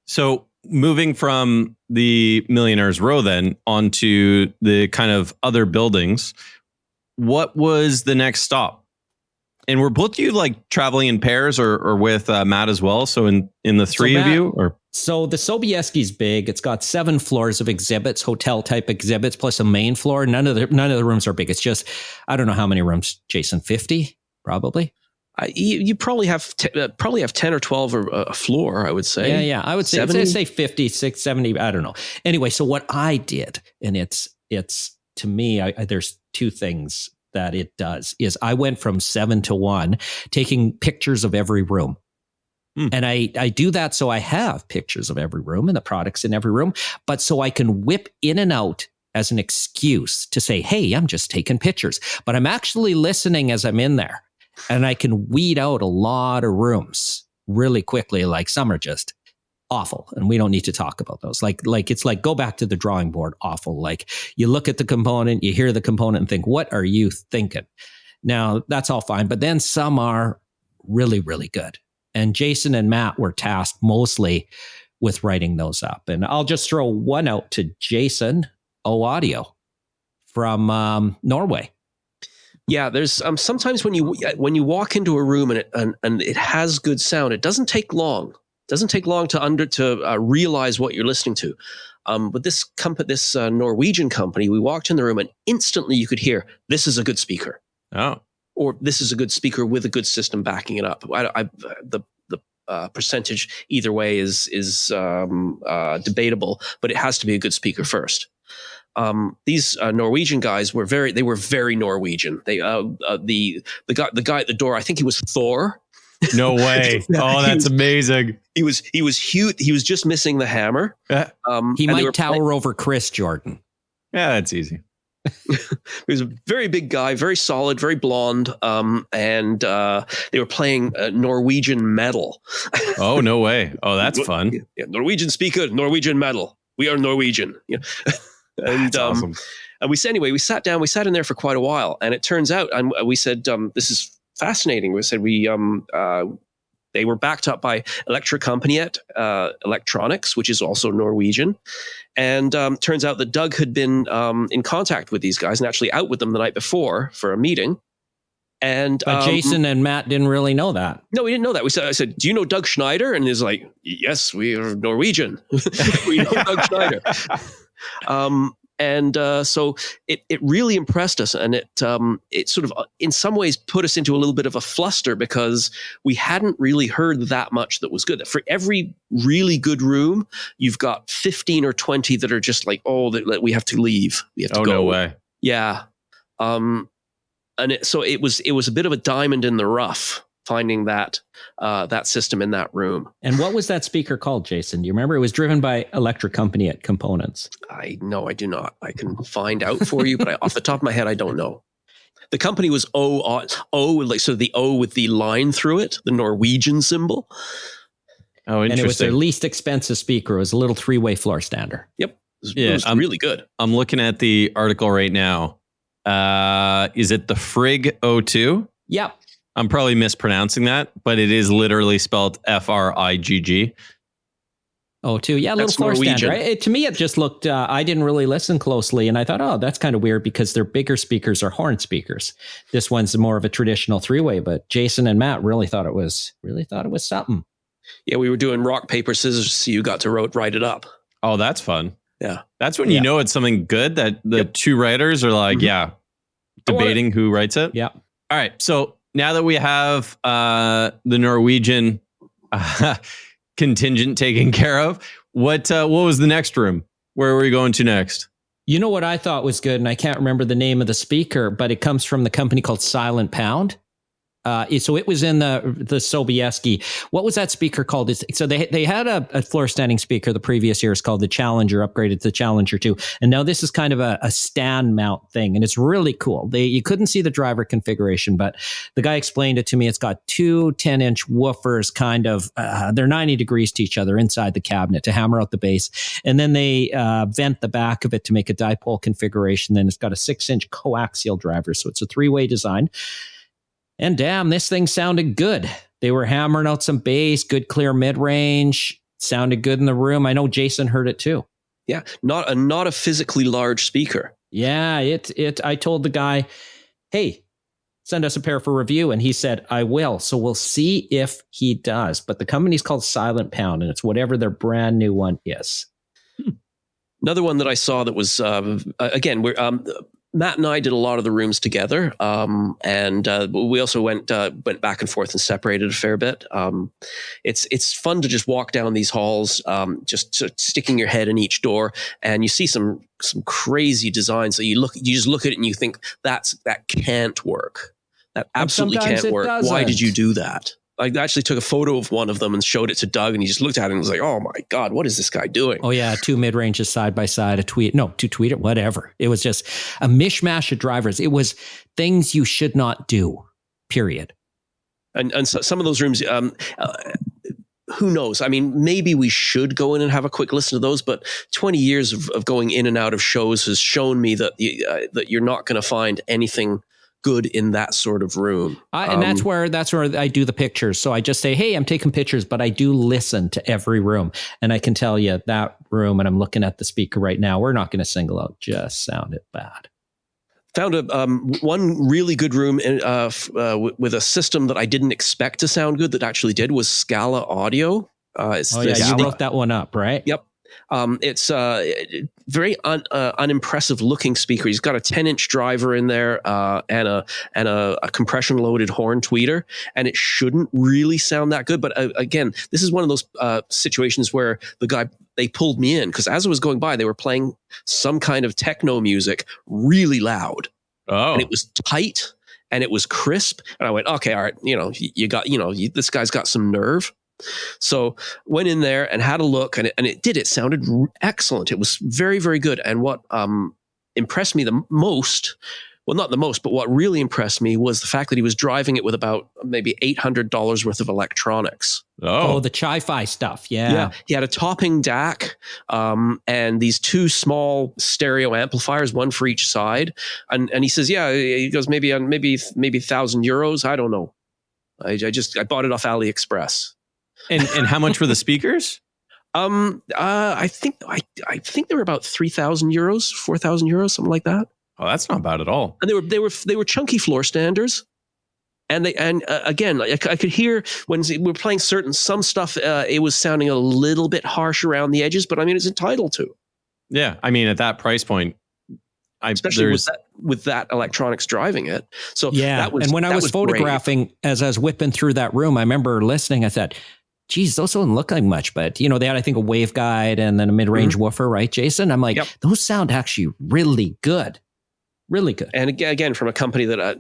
So moving from the Millionaire's Row then onto the kind of other buildings, what was the next stop? And were both of you like traveling in pairs or with Matt as well? So in the three of you? Or So the Sobieski's big. It's got 7 floors of exhibits, hotel type exhibits, plus a main floor. None of the rooms are big. It's just, I don't know how many rooms, Jason, 50 probably. You probably have 10 or 12 or a floor, I would say. Yeah. I would say 50, 60, 70. I don't know. Anyway, so what I did, and it's to me, there's 2 things that it does, is I went from 7 to 1, taking pictures of every room. And I do that so I have pictures of every room and the products in every room, but so I can whip in and out as an excuse to say, hey, I'm just taking pictures, but I'm actually listening as I'm in there. And I can weed out a lot of rooms really quickly. Like some are just awful, and we don't need to talk about those. Like it's like go back to the drawing board. Awful. Like you look at the component, you hear the component, and think, what are you thinking? Now that's all fine, but then some are really, really good. And Jason and Matt were tasked mostly with writing those up. And I'll just throw one out to Jason Audio from Norway. Yeah, there's sometimes when you walk into a room and it has good sound, it doesn't take long. It doesn't take long to realize what you're listening to. But this Norwegian company, we walked in the room and instantly you could hear, this is a good speaker. Oh. Or this is a good speaker with a good system backing it up. The percentage either way is debatable, but it has to be a good speaker first. These Norwegian guys were very Norwegian. They the guy at the door, I think he was Thor. No way! Oh, that's amazing. He was huge. He was just missing the hammer. He might tower over Chris, Jordan. Yeah, that's easy. He was a very big guy, very solid, very blonde, and they were playing Norwegian metal. Oh, no way. Oh, that's fun. Yeah, Norwegian speaker, Norwegian metal. We are Norwegian. Yeah. And awesome. And we sat down, we sat in there for quite a while, and it turns out, and we said, this is fascinating. We said they were backed up by Electric Company at Electronics, which is also Norwegian. And turns out that Doug had been in contact with these guys and actually out with them the night before for a meeting. And but Jason and Matt didn't really know that. No, we didn't know that. I said, do you know Doug Schneider? And he's like, yes, we are Norwegian. We know Doug Schneider. So it really impressed us, and it sort of in some ways put us into a little bit of a fluster because we hadn't really heard that much that was good. For every really good room, you've got 15 or 20 that are just like, that we have to leave. We have to go. No way. Yeah. So it was a bit of a diamond in the rough finding that system in that room. And what was that speaker called, Jason? Do you remember? It was driven by Electric Company at Components. I do not. I can find out for you, but off the top of my head, I don't know. The company was like so the O with the line through it, the Norwegian symbol. Oh, interesting. And it was their least expensive speaker. It was a little 3-way floor stander. Yep. It was really good. I'm looking at the article right now. Is it the Frigg O2? Yep. I'm probably mispronouncing that, but it is literally spelled Frigg. O2, yeah, a little floor stander. To me, it just looked, I didn't really listen closely, and I thought, that's kind of weird because their bigger speakers are horn speakers. This one's more of a traditional 3-way, but Jason and Matt really thought it was something. Yeah, we were doing rock, paper, scissors, so you got to write it up. Oh, that's fun. Yeah. That's when you know it's something good, that the two writers are like, debating who writes it. Yeah. All right. So now that we have the Norwegian contingent taken care of, what was the next room? Where were we going to next? You know what I thought was good, and I can't remember the name of the speaker, but it comes from the company called Silent Pound. So it was in the Sobieski. What was that speaker called? So they had a floor standing speaker the previous years called the Challenger, upgraded to the Challenger 2. And now this is kind of a stand mount thing. And it's really cool. You couldn't see the driver configuration, but the guy explained it to me. It's got two 10-inch woofers kind of, they're 90 degrees to each other inside the cabinet to hammer out the bass. And then they vent the back of it to make a dipole configuration. Then it's got a 6-inch coaxial driver. So it's a 3-way design. And damn, this thing sounded good. They were hammering out some bass, good clear mid-range, sounded good in the room. I know Jason heard it too. Yeah, not a physically large speaker. Yeah, I told the guy, hey, send us a pair for review. And he said, I will. So we'll see if he does. But the company's called Silent Pound, and it's whatever their brand new one is. Another one that I saw that was, again, Matt and I did a lot of the rooms together, and we also went back and forth and separated a fair bit. It's fun to just walk down these halls, just sticking your head in each door, and you see some crazy designs that you just look at it and you think that can't work. That absolutely can't work. Why did you do that? I actually took a photo of one of them and showed it to Doug, and he just looked at it and was like, oh my God, what is this guy doing? Oh yeah, 2 mid-ranges side by side, 2 tweeter, whatever. It was just a mishmash of drivers. It was things you should not do, period. And so some of those rooms, who knows? I mean, maybe we should go in and have a quick listen to those, but 20 years of going in and out of shows has shown me that that you're not going to find anything good in that sort of room. And that's where I do the pictures. So I just say, hey, I'm taking pictures, but I do listen to every room. And I can tell you that room, and I'm looking at the speaker right now, we're not going to single out, just sounded bad. Found one really good room with a system that I didn't expect to sound good that actually did was Scala Audio. You wrote that one up, right? Yep. It's very unimpressive looking speaker. He's got a 10-inch driver in there and a compression loaded horn tweeter, and it shouldn't really sound that good. But again, this is one of those situations where they pulled me in because as I was going by, they were playing some kind of techno music really loud. Oh, and it was tight and it was crisp, and I went, okay, all right, this guy's got some nerve. So went in there and had a look, and it sounded excellent. It was very, very good. And what impressed me the most, well, not the most, but what really impressed me was the fact that he was driving it with about maybe $800 worth of electronics. Oh, the Chi-Fi stuff. Yeah. He had a topping DAC and these 2 small stereo amplifiers, one for each side. And he says, he goes, maybe €1,000. I don't know. I bought it off AliExpress. And how much were the speakers? I think they were about €3,000, 4,000 euros, something like that. Oh, that's not bad at all. And they were chunky floor standers. And again, I could hear when we were playing some stuff, it was sounding a little bit harsh around the edges, but I mean, it's entitled to. Yeah, I mean, at that price point, especially with that electronics driving it. So yeah, and when I was photographing, great. As I was whipping through that room, I remember listening. I thought, geez, those don't look like much, but they had, I think, a waveguide and then a mid-range woofer, right, Jason? I'm like, Those sound actually really good. Really good. And again, from a company that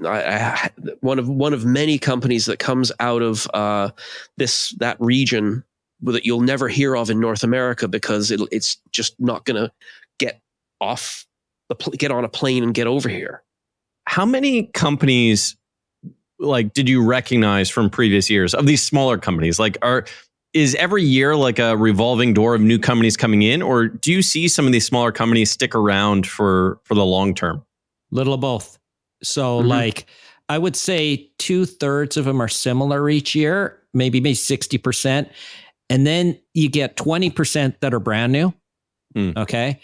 one of many companies that comes out of that region that you'll never hear of in North America because it's just not going to get on a plane and get over here. How many companies did you recognize from previous years of these smaller companies? Is every year like a revolving door of new companies coming in, or do you see some of these smaller companies stick around for the long term? Little of both. So I would say 2/3 of them are similar each year, maybe 60%. And then you get 20% that are brand new. Okay.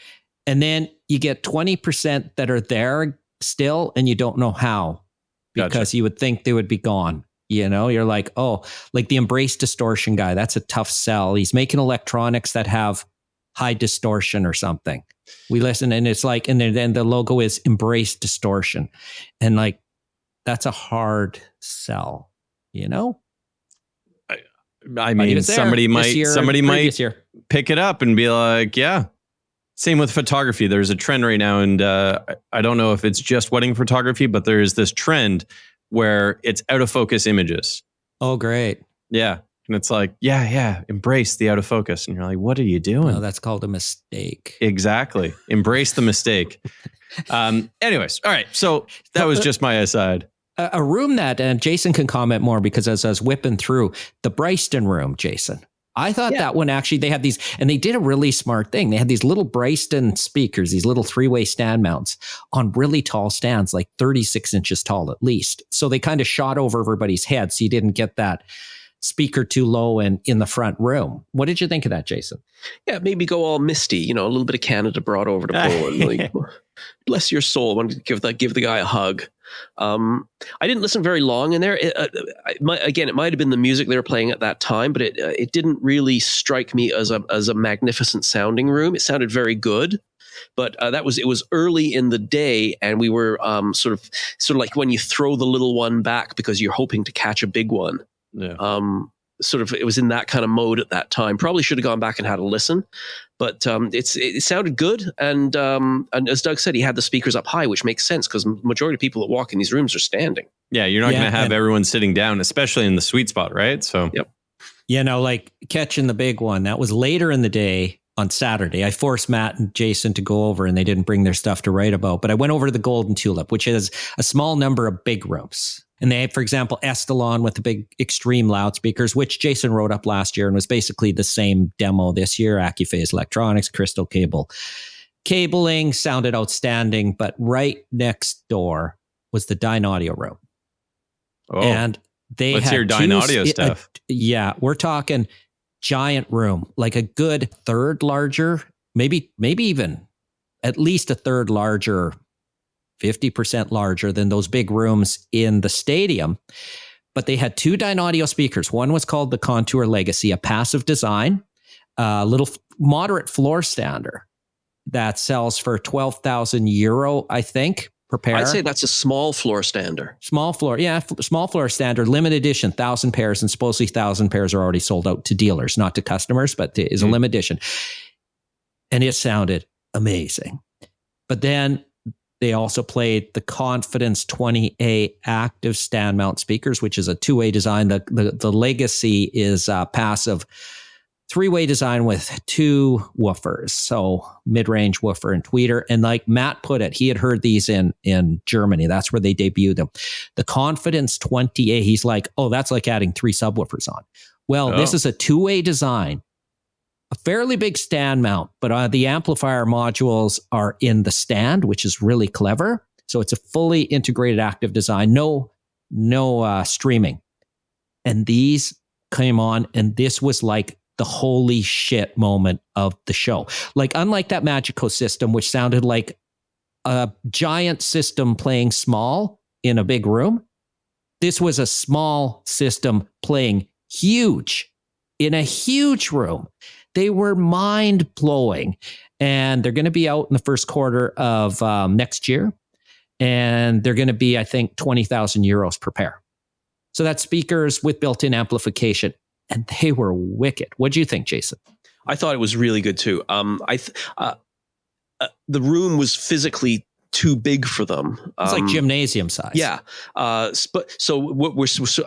And then you get 20% that are there still, and you don't know how. Because you would think they would be gone. You're like, like the Embrace Distortion guy, that's a tough sell. He's making electronics that have high distortion or something. We listen and it's like, and then the logo is Embrace Distortion. And that's a hard sell, you know? I mean, somebody might pick it up and be like, yeah. Same with photography. There's a trend right now, and I don't know if it's just wedding photography, but there's this trend where it's out of focus images. Oh, great. Yeah. And it's like, yeah, embrace the out of focus. And you're like, what are you doing? No, that's called a mistake. Exactly. Embrace the mistake. Anyways, all right. So that was just my aside. A room that, and Jason can comment more because as I was whipping through, the Bryston room, Jason. I thought that one actually, they had these, and they did a really smart thing. They had these little Bryston speakers, these little 3-way stand mounts on really tall stands, like 36 inches tall at least. So they kind of shot over everybody's head, so you didn't get that speaker too low and in the front room. What did you think of that, Jason? Yeah, maybe go all misty, a little bit of Canada brought over to Poland. Like, bless your soul. I wanted to give the guy a hug. I didn't listen very long in there. It might have been the music they were playing at that time, but it didn't really strike me as a magnificent sounding room. It sounded very good, but it was early in the day, and we were sort of like when you throw the little one back because you're hoping to catch a big one. Yeah. It was in that kind of mode at that time. Probably should have gone back and had a listen, but it sounded good. And as Doug said, he had the speakers up high, which makes sense because majority of people that walk in these rooms are standing. Yeah, you're not going to have everyone sitting down, especially in the sweet spot, right? So, yep. Like catching the big one. That was later in the day on Saturday. I forced Matt and Jason to go over, and they didn't bring their stuff to write about. But I went over to the Golden Tulip, which has a small number of big rooms. And they had, for example, Estalon with the big extreme loudspeakers, which Jason wrote up last year and was basically the same demo this year. AccuPhase electronics, crystal cabling, sounded outstanding. But right next door was the Dyne Audio room. Oh, and they let's had hear Dyne Audio stuff. We're talking giant room, like a good third larger, maybe even at least a third larger, 50% larger than those big rooms in the stadium. But they had 2 Dyne Audio speakers. One was called the Contour Legacy, a passive design, a little moderate floor stander that sells for €12,000, I think, per pair. I'd say that's a small floor stander. Small floor stander, limited edition, 1,000 pairs, and supposedly 1,000 pairs are already sold out to dealers, not to customers, but is a limited edition. And it sounded amazing. But then they also played the Confidence 20A active stand mount speakers, which is a 2-way design. The Legacy is a passive 3-way design with 2 woofers. So mid-range woofer and tweeter. And like Matt put it, he had heard these in Germany. That's where they debuted them. The Confidence 20A, he's like, oh, that's like adding 3 subwoofers on. Well, This is a 2-way design. A fairly big stand mount, but the amplifier modules are in the stand, which is really clever. So it's a fully integrated active design, no streaming. And these came on, and this was like the holy shit moment of the show. Like, unlike that Magico system, which sounded like a giant system playing small in a big room, this was a small system playing huge in a huge room. They were mind-blowing, and they're going to be out in the first quarter of next year, and they're going to be, I think, €20,000 per pair. So that's speakers with built-in amplification, and they were wicked. What do you think, Jason? I thought it was really good too. The room was physically too big for them. It's like gymnasium size. Yeah. But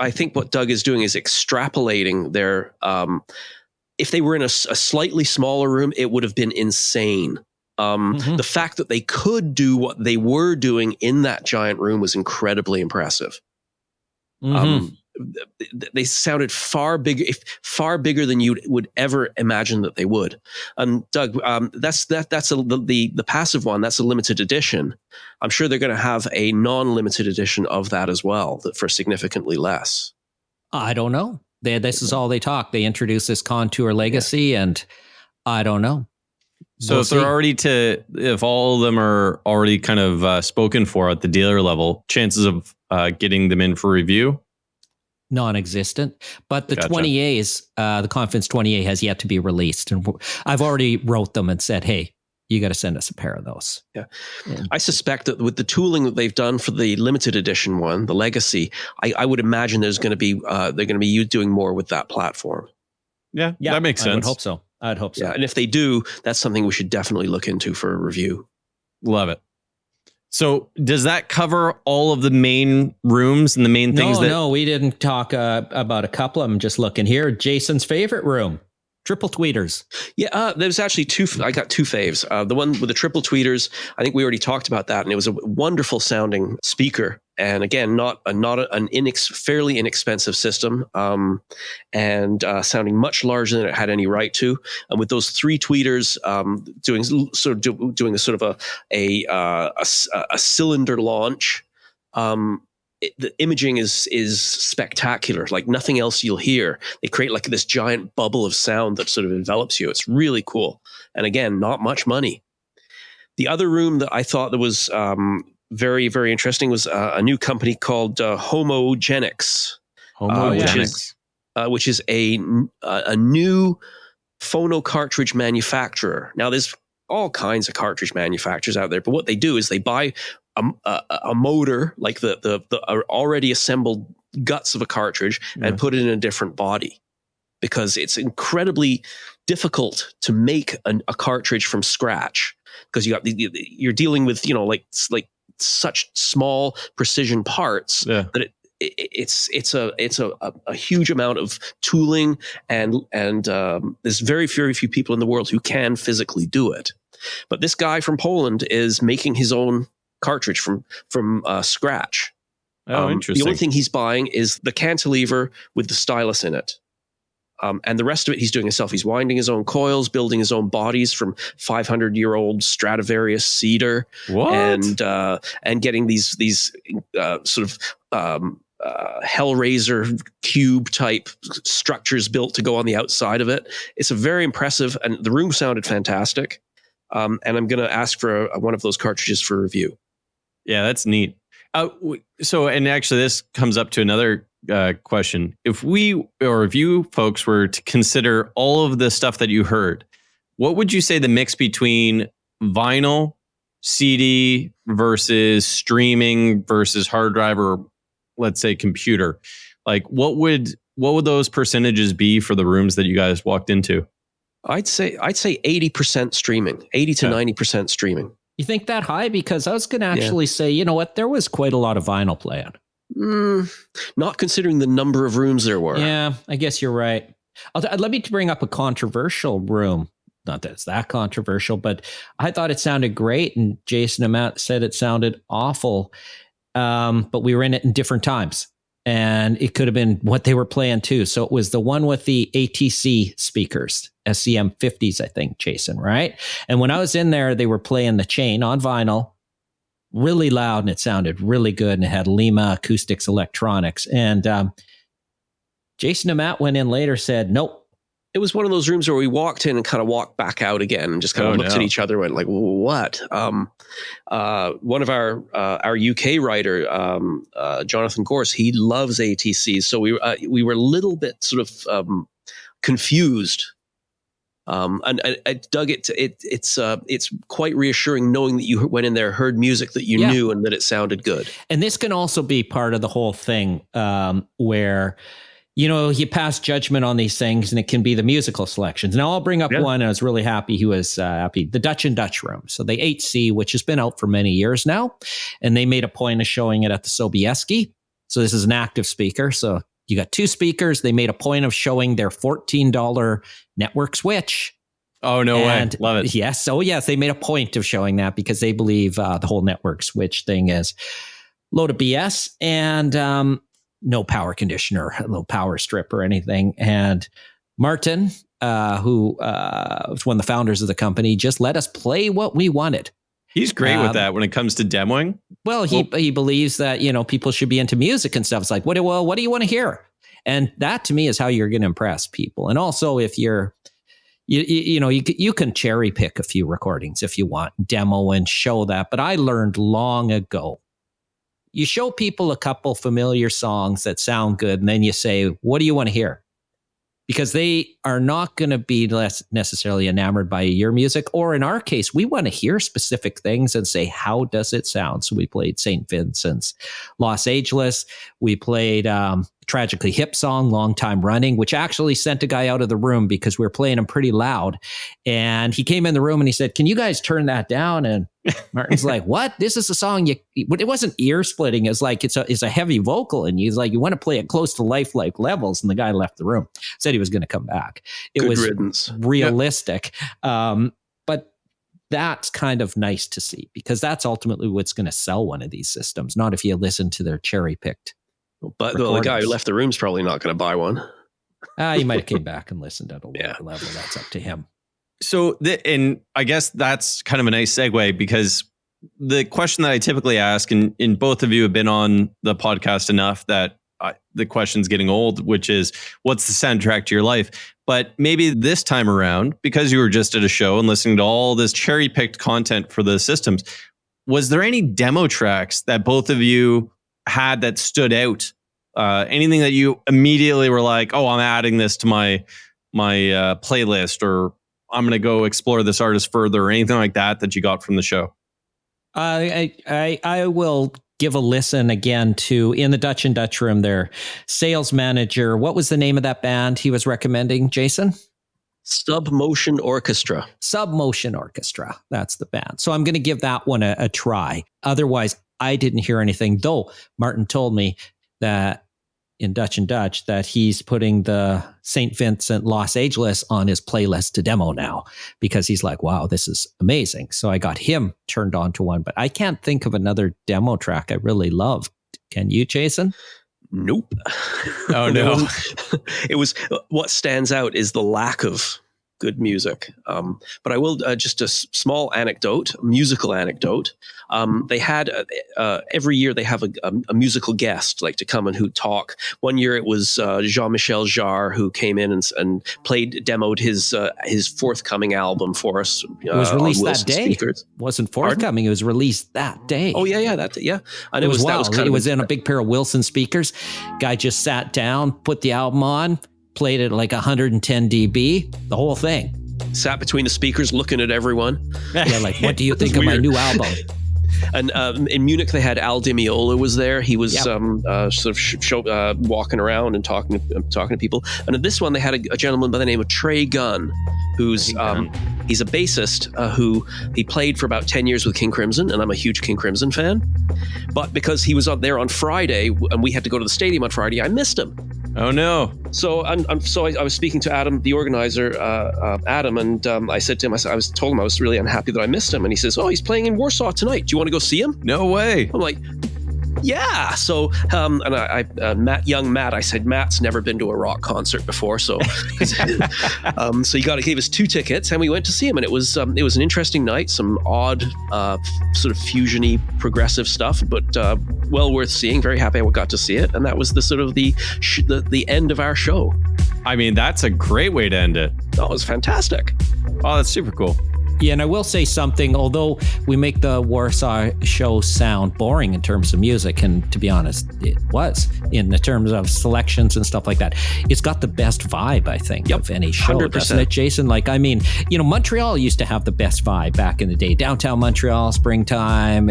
I think what Doug is doing is extrapolating their. If they were in a slightly smaller room, it would have been insane. The fact that they could do what they were doing in that giant room was incredibly impressive. They sounded far bigger than you would ever imagine that they would. And Doug, that's the passive one. That's a limited edition. I'm sure they're going to have a non-limited edition of that as well, for significantly less. I don't know. This is all they talk. They introduced this Contour Legacy, and I don't know. So if all of them are already kind of spoken for at the dealer level, chances of getting them in for review? Non-existent. But the 20As, the Confidence 20A has yet to be released. And I've already wrote them and said, hey, you got to send us a pair of those. Yeah. I suspect that with the tooling that they've done for the limited edition one, the Legacy, I would imagine they're going to be doing more with that platform. Yeah, that makes sense. I would hope so. I'd hope so. Yeah, and if they do, that's something we should definitely look into for a review. Love it. So does that cover all of the main rooms and the main things? No, we didn't talk about a couple of them. Just looking here, Jason's favorite room. Triple tweeters. Yeah, there's actually two. I got two faves. The one with the triple tweeters, I think we already talked about that, and it was a wonderful sounding speaker. And again, not an fairly inexpensive system, and sounding much larger than it had any right to. And with those three tweeters, doing a sort of a cylinder launch. The imaging is spectacular, like nothing else you'll hear. They create like this giant bubble of sound that sort of envelops you. It's really cool. And again, not much money. The other room that I thought that was very, very interesting was a new company called Homogenics. Which is a new phono cartridge manufacturer. Now, there's all kinds of cartridge manufacturers out there, but what they do is they buy a motor, like the already assembled guts of a cartridge, and put it in a different body, because it's incredibly difficult to make a cartridge from scratch, because you're dealing with like such small precision parts that it's a huge amount of tooling, and there's very few people in the world who can physically do it. But this guy from Poland is making his own cartridge from scratch. Interesting. The only thing he's buying is the cantilever with the stylus in it. And the rest of it he's doing himself. He's winding his own coils, building his own bodies from 500-year-old Stradivarius cedar. What? And getting these sort of Hellraiser cube type structures built to go on the outside of it. It's a very impressive, and the room sounded fantastic. And I'm going to ask for one of those cartridges for review. Yeah, that's neat. And actually, this comes up to another question. If you folks were to consider all of the stuff that you heard, what would you say the mix between vinyl, CD versus streaming versus hard drive, or let's say computer? Like, what would those percentages be for the rooms that you guys walked into? I'd say 80% streaming, 80 to 90% streaming. You think that high? Because I was going to actually say, you know what, there was quite a lot of vinyl playing. Not considering the number of rooms there were. Yeah, I guess you're right. Let me bring up a controversial room. Not that it's that controversial, but I thought it sounded great, and Jason and Matt said it sounded awful. But we were in it in different times, and it could have been what they were playing too. So it was the one with the ATC speakers, SCM 50s, I think, Jason, right? And when I was in there, they were playing the Chain on vinyl, really loud, and it sounded really good, and it had Lima acoustics electronics. And Jason and Matt went in later, said, nope. It was one of those rooms where we walked in and kind of walked back out again, and just kind of looked at each other and went like, what? One of our UK writer, Jonathan Gorse, he loves ATCs. So we were a little bit sort of confused. And Doug, it's quite reassuring knowing that you went in there, heard music that you knew, and that it sounded good. And this can also be part of the whole thing, where, you pass judgment on these things, and it can be the musical selections. Now I'll bring up one. I was really happy. He was happy. The Dutch and Dutch room. So the 8C, which has been out for many years now, and they made a point of showing it at the Sobieski. So this is an active speaker. So you got two speakers. They made a point of showing their $14 network switch. Oh, no way. Love it. Yes. Oh, yes. They made a point of showing that because they believe the whole network switch thing is load of BS, and no power conditioner, no power strip or anything. And Martin, who was one of the founders of the company, just let us play what we wanted. He's great with that when it comes to demoing. Well, he believes that, people should be into music and stuff. It's like, what do you want to hear? And that to me is how you're going to impress people. And also, if you can cherry pick a few recordings if you want, demo and show that. But I learned long ago, you show people a couple familiar songs that sound good, and then you say, what do you want to hear? because they are not going to be less necessarily enamored by your music. Or in our case, we want to hear specific things and say, how does it sound? So we played St. Vincent's Los Angeles. We played Tragically Hip song, long time running, which actually sent a guy out of the room because we were playing him pretty loud. And he came in the room and he said, can you guys turn that down? And Martin's like, what? This is a song it wasn't ear splitting. It's like, it's a heavy vocal. And he's like, you want to play it close to lifelike levels. And the guy left the room, said he was going to come back. It Good was riddance. Realistic. Yep. But that's kind of nice to see, because that's ultimately what's going to sell one of these systems. Not if you listen to their cherry picked. But the guy who left the room is probably not going to buy one. He might have came back and listened at a lower level. That's up to him. So, and I guess that's kind of a nice segue, because the question that I typically ask, and both of you have been on the podcast enough that the question's getting old, which is, what's the soundtrack to your life? But maybe this time around, because you were just at a show and listening to all this cherry-picked content for the systems, was there any demo tracks that both of you had that stood out? Anything that you immediately were like, oh, I'm adding this to my playlist, or I'm going to go explore this artist further, or anything like that you got from the show? I will give a listen again to In the Dutch and Dutch Room, their sales manager. What was the name of that band he was recommending, Jason? Submotion Orchestra. Submotion Orchestra. That's the band. So I'm going to give that one a try. Otherwise, I didn't hear anything, though Martin told me that in Dutch and Dutch that he's putting the St. Vincent Los Angeles on his playlist to demo now, because he's like, wow, this is amazing. So I got him turned on to one, but I can't think of another demo track I really loved. Can you, Jason? Nope. Oh, no. It was, what stands out is the lack of good music. But I will, just a small anecdote, musical anecdote. They had, every year they have a musical guest, like, to come and who talk. One year it was Jean-Michel Jarre, who came in and demoed his forthcoming album for us. It was released that day. Speakers. Wasn't forthcoming. Pardon? It was released that day. Oh, yeah. And it was wild. That was kind it was in a big pair of Wilson speakers. Guy just sat down, put the album on, played it like 110 dB, the whole thing. Sat between the speakers looking at everyone. Yeah, like, what do you think of my new album? And in Munich, they had Al Di Meola was there. He was sort of walking around and talking to people. And in this one, they had a gentleman by the name of Trey Gunn, who's he's a bassist who he played for about 10 years with King Crimson, and I'm a huge King Crimson fan. But because he was up there on Friday and we had to go to the stadium on Friday, I missed him. Oh no! So I was speaking to Adam, the organizer, Adam, and I said to him, I told him I was really unhappy that I missed him, and he says, "Oh, he's playing in Warsaw tonight. Do you want to go see him?" No way! I'm like, yeah. So and Matt, I said, Matt's never been to a rock concert before, so so he gave us 2 tickets, and we went to see him, and it was an interesting night. Some odd sort of fusiony progressive stuff, but well worth seeing. Very happy I got to see it, and that was the sort of the end of our show. I mean, that's a great way to end it. That was fantastic. Oh, that's super cool. Yeah, and I will say something, although we make the Warsaw show sound boring in terms of music, and to be honest, it was, in the terms of selections and stuff like that, it's got the best vibe, I think, of any show, 100%. Doesn't it, Jason? Like, I mean, Montreal used to have the best vibe back in the day. Downtown Montreal, springtime,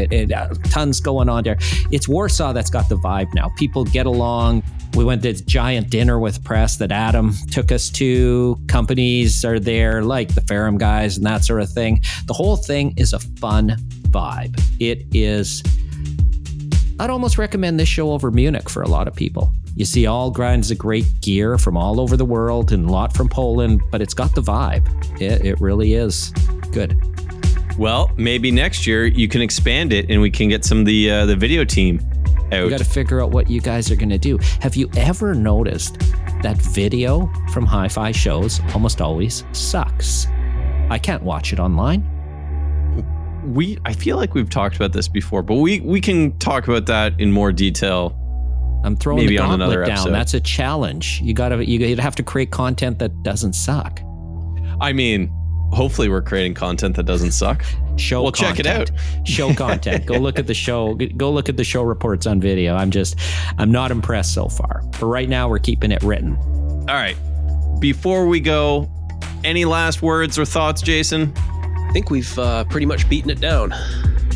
tons going on there. It's Warsaw that's got the vibe now. People get along. We went to this giant dinner with press that Adam took us to. Companies are there, like the Ferrum guys and that sort of thing. The whole thing is a fun vibe. It is. I'd almost recommend this show over Munich for a lot of people. You see all kinds of great gear from all over the world and a lot from Poland, but it's got the vibe. It really is good. Well, maybe next year you can expand it and we can get some of the video team out. We got to figure out what you guys are going to do. Have you ever noticed that video from hi-fi shows almost always sucks? I can't watch it online. I feel like we've talked about this before, but we can talk about that in more detail. I'm throwing maybe the on another gauntlet down. episode. That's a challenge. You'd have to create content that doesn't suck. I mean, hopefully we're creating content that doesn't suck. Well, check it out. Show content. Go look at the show. Go look at the show reports on video. I'm not impressed so far. For right now, we're keeping it written. All right. before we go, any last words or thoughts, Jason? I think we've pretty much beaten it down.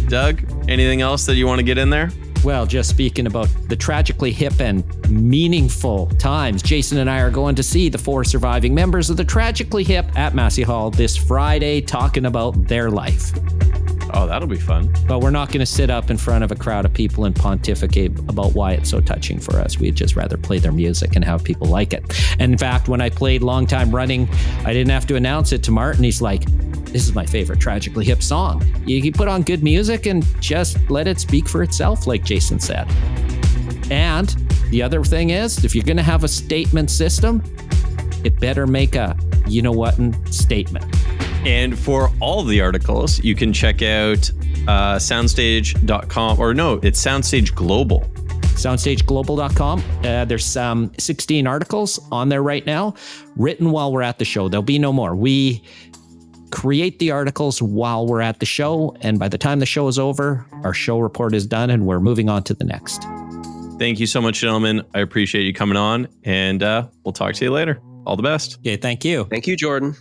Doug, anything else that you want to get in there? Well, just speaking about the tragically hip and meaningful times, Jason and I are going to see the 4 surviving members of the Tragically Hip at Massey Hall this Friday, talking about their life. Oh, that'll be fun. But we're not going to sit up in front of a crowd of people and pontificate about why it's so touching for us. We'd just rather play their music and have people like it. And in fact, when I played Long Time Running, I didn't have to announce it to Martin. He's like, this is my favorite Tragically Hip song. You put on good music and just let it speak for itself, like Jason said. And the other thing is, if you're going to have a statement system, it better make a you-know-what-in statement. And for all the articles, you can check out soundstage.com, or no, it's Soundstage Global. Soundstageglobal.com. There's 16 articles on there right now, written while we're at the show. There'll be no more. We create the articles while we're at the show, and by the time the show is over, our show report is done, and we're moving on to the next. Thank you so much, gentlemen. I appreciate you coming on, and we'll talk to you later. All the best. Okay, thank you. Thank you, Jorden.